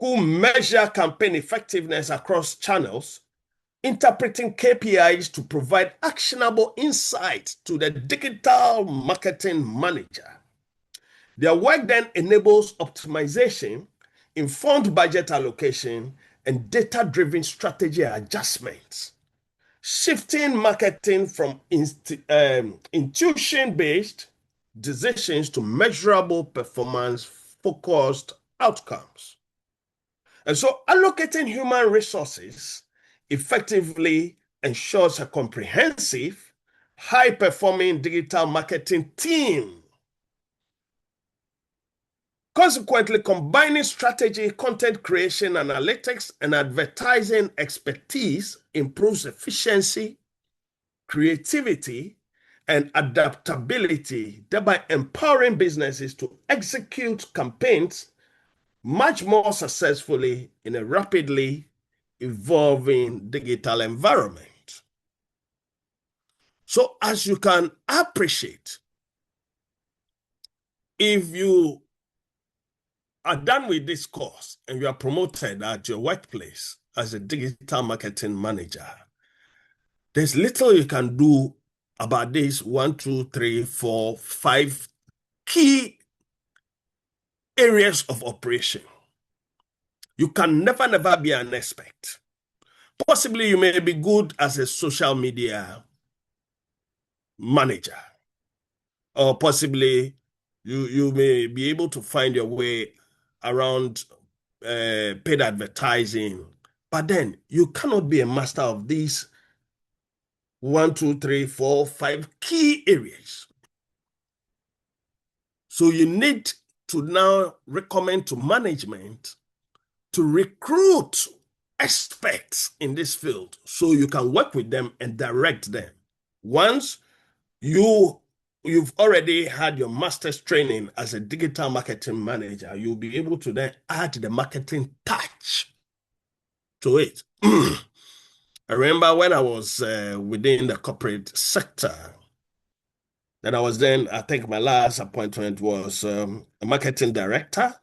who measure campaign effectiveness across channels, interpreting KPIs to provide actionable insights to the digital marketing manager. Their work then enables optimization, informed budget allocation, and data-driven strategy adjustments, shifting marketing from intuition-based decisions to measurable performance-focused outcomes. And so allocating human resources effectively ensures a comprehensive, high-performing digital marketing team. Consequently, combining strategy, content creation, analytics, and advertising expertise improves efficiency, creativity, and adaptability, thereby empowering businesses to execute campaigns much more successfully in a rapidly evolving digital environment. So, as you can appreciate, if you are done with this course and you are promoted at your workplace as a digital marketing manager, there's little you can do about this 1, 2, 3, 4, 5 key areas of operation. You can never be an expert. Possibly you may be good as a social media manager, or possibly you may be able to find your way around paid advertising, but then you cannot be a master of these 1, 2, 3, 4, 5 key areas. So you need to now recommend to management to recruit experts in this field so you can work with them and direct them. Once you've already had your master's training as a digital marketing manager, you'll be able to then add the marketing touch to it. I remember when I was within the corporate sector, and I think my last appointment was a marketing director.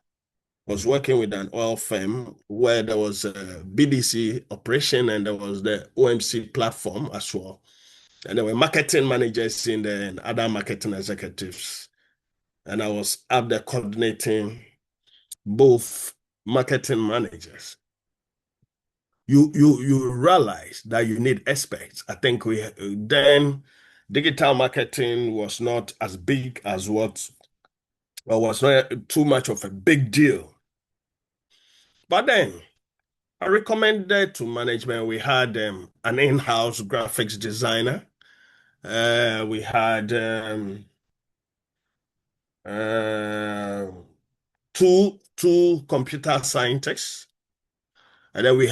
I was working with an oil firm where there was a BDC operation and there was the OMC platform as well. And there were marketing managers in there and other marketing executives. And I was up there coordinating both marketing managers. You realize that you need experts. I think then digital marketing was not as big as was not too much of a big deal. But then I recommended to management, we had an in-house graphics designer. We had two computer scientists, and then we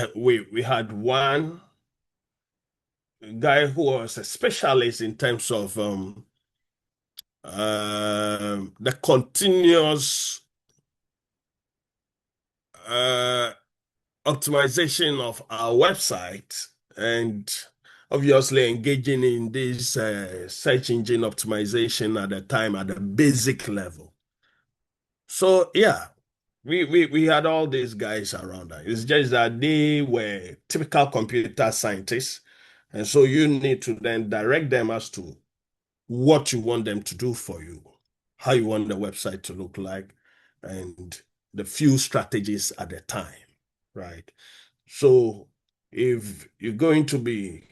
had one guy who was a specialist in terms of the continuous optimization of our website and obviously engaging in this search engine optimization at the time at the basic level. So yeah, we had all these guys around us. It's just that they were typical computer scientists, and so you need to then direct them as to what you want them to do for you, how you want the website to look like, and the few strategies at the time, right? So if you're going to be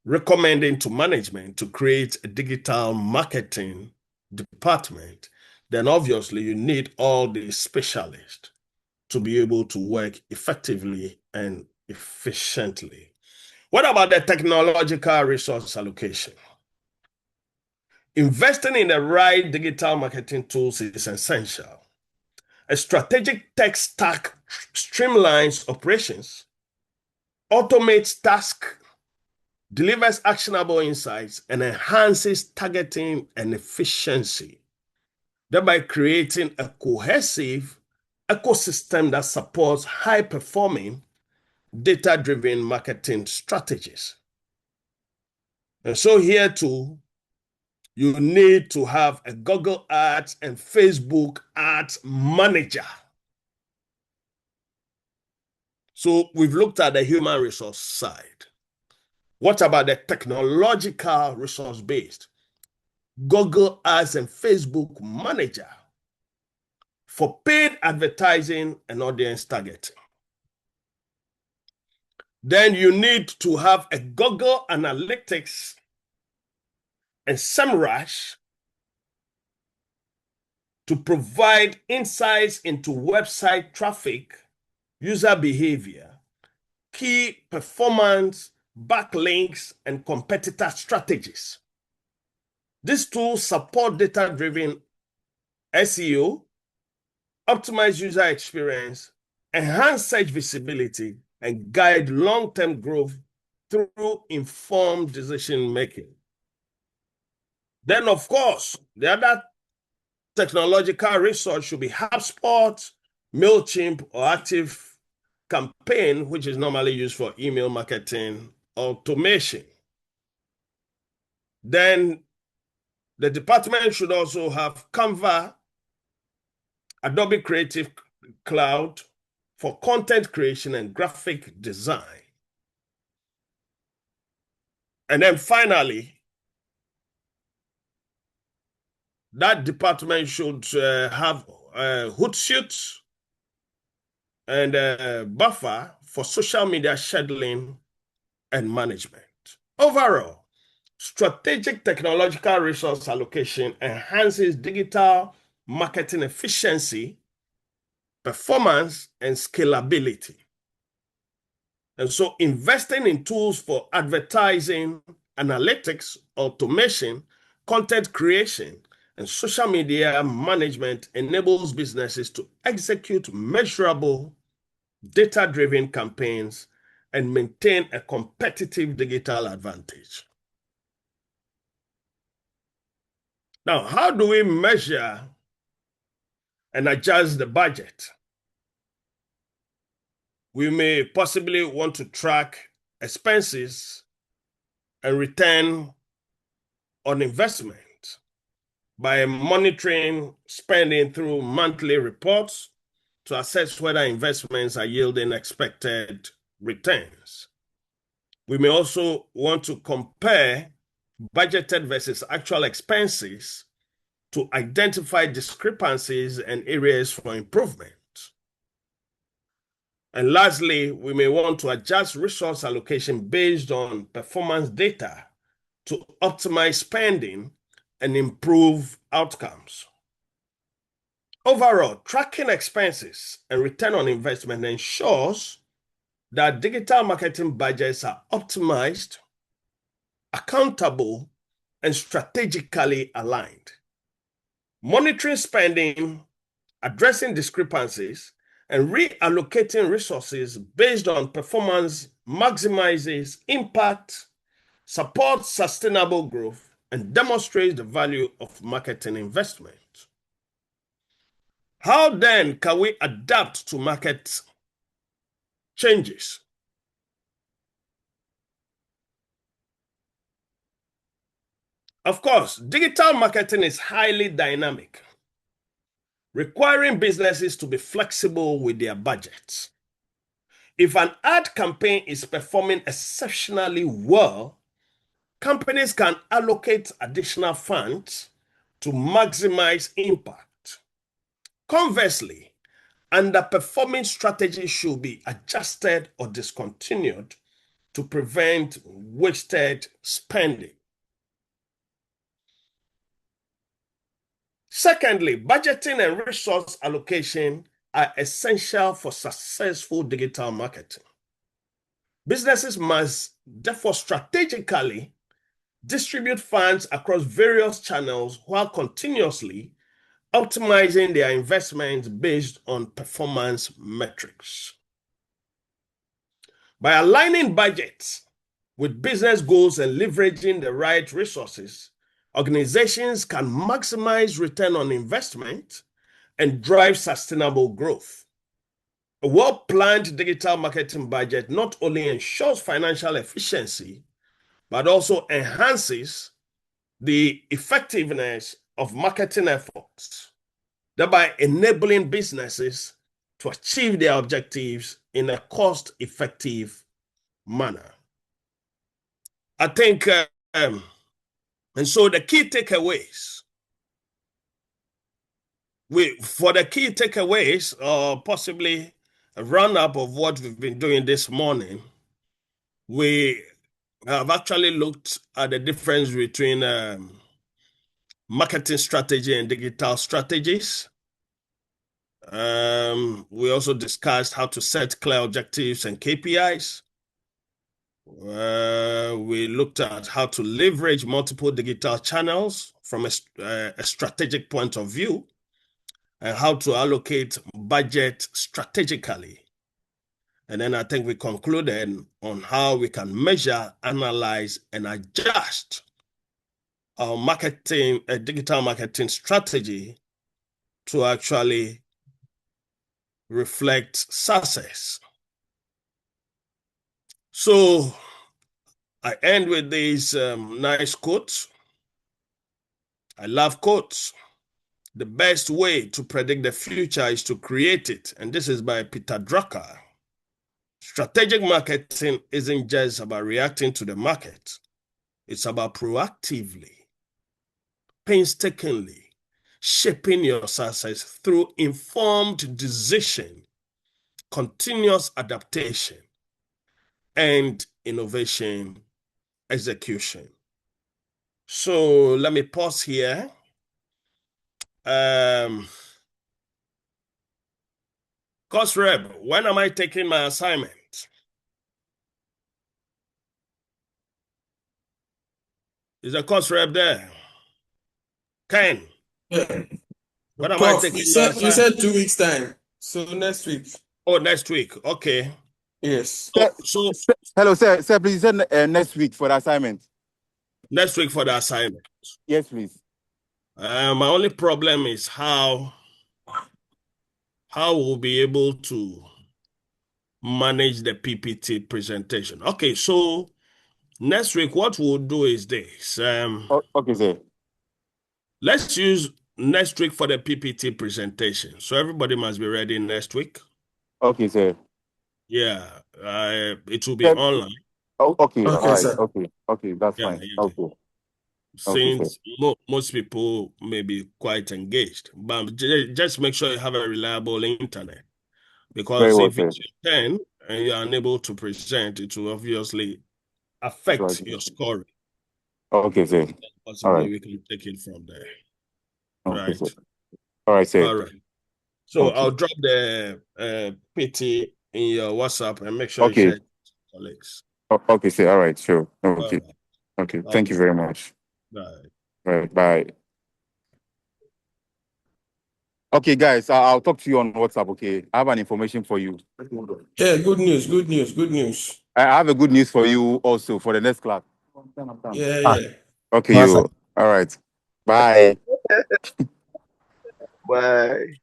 recommending to management to create a digital marketing department, then obviously you need all the specialists to be able to work effectively and efficiently. What about the technological resource allocation? Investing in the right digital marketing tools is essential. A strategic tech stack streamlines operations, automates tasks, delivers actionable insights, and enhances targeting and efficiency, thereby creating a cohesive ecosystem that supports high-performing, data-driven marketing strategies. And so here too, you need to have a Google Ads and Facebook Ads manager. So we've looked at the human resource side. What about the technological resource based? Google Ads and Facebook manager for paid advertising and audience targeting. Then you need to have a Google Analytics and SEMrush to provide insights into website traffic, user behavior, key performance, backlinks, and competitor strategies. These tools support data-driven SEO, optimize user experience, enhance search visibility, and guide long-term growth through informed decision-making. Then, of course, the other technological resource should be HubSpot, MailChimp, or Active Campaign, which is normally used for email marketing automation. Then the department should also have Canva, Adobe Creative Cloud for content creation and graphic design. And then finally, that department should have hootsuite and buffer for social media scheduling and management. Overall, strategic technological resource allocation enhances digital marketing efficiency, performance, and scalability. And so investing in tools for advertising, analytics, automation, content creation, and social media management enables businesses to execute measurable, data-driven campaigns and maintain a competitive digital advantage. Now, how do we measure and adjust the budget? We may possibly want to track expenses and return on investment by monitoring spending through monthly reports to assess whether investments are yielding expected returns. We may also want to compare budgeted versus actual expenses to identify discrepancies and areas for improvement. And lastly, we may want to adjust resource allocation based on performance data to optimize spending and improve outcomes. Overall, tracking expenses and return on investment ensures that digital marketing budgets are optimized, accountable, and strategically aligned. Monitoring spending, addressing discrepancies, and reallocating resources based on performance maximizes impact, supports sustainable growth, and demonstrates the value of marketing investment. How then can we adapt to market changes? Of course, digital marketing is highly dynamic, requiring businesses to be flexible with their budgets. If an ad campaign is performing exceptionally well, companies can allocate additional funds to maximize impact. Conversely, underperforming strategies should be adjusted or discontinued to prevent wasted spending. Secondly, budgeting and resource allocation are essential for successful digital marketing. Businesses must therefore strategically distribute funds across various channels while continuously optimizing their investments based on performance metrics. By aligning budgets with business goals and leveraging the right resources, organizations can maximize return on investment and drive sustainable growth. A well-planned digital marketing budget not only ensures financial efficiency, but also enhances the effectiveness of marketing efforts, thereby enabling businesses to achieve their objectives in a cost-effective manner. I think, and so the key takeaways, or possibly a roundup of what we've been doing this morning, we have actually looked at the difference between marketing strategy and digital strategies. We also discussed how to set clear objectives and KPIs. We looked at how to leverage multiple digital channels from a strategic point of view, and how to allocate budget strategically. And then I think we concluded on how we can measure, analyze, and adjust our digital marketing strategy to actually reflect success. So I end with these nice quotes. I love quotes. The best way to predict the future is to create it. And this is by Peter Drucker. Strategic marketing isn't just about reacting to the market. It's about proactively, painstakingly, shaping your success through informed decision, continuous adaptation, and innovation execution. So let me pause here. Course Rep, when am I taking my assignment? Is the course rep there? Ken, Yeah. when am I Prof, taking you my said assignment? 2 weeks time. So next week. Oh, next week. Okay. Yes. So Hello, sir. Sir, please send next week for the assignment. next week for the assignment. Yes, please. My only problem is how we'll be able to manage the PPT presentation. Okay, so next week, what we'll do is this. Okay, sir. Let's use next week for the PPT presentation. So everybody must be ready next week. Okay, sir. Yeah, it will be online. Oh, okay, all Okay, right. sir. Okay, that's Yeah, fine. yeah. Okay, sir. Since most people may be quite engaged, but just make sure you have a reliable internet. Very Because well, if sir. it's your turn and you're unable to present, it will obviously That's right. affect your scoring. Okay, sir. All Possibly right. we can take it from there. Okay, sir. Right. All right, sir. All right. So Okay. I'll drop the PT in your WhatsApp and make sure you Okay. share it with colleagues. Okay, sir. All right, sure. All Okay. right. Okay. Thank you very much. Bye. Right. Bye. Okay, guys, I'll talk to you on WhatsApp. Okay. I have an information for you. Yeah, good news, good news, good news. I have a good news for you also for the next class. Yeah, Ah, yeah. okay, you. All right. Bye. Bye.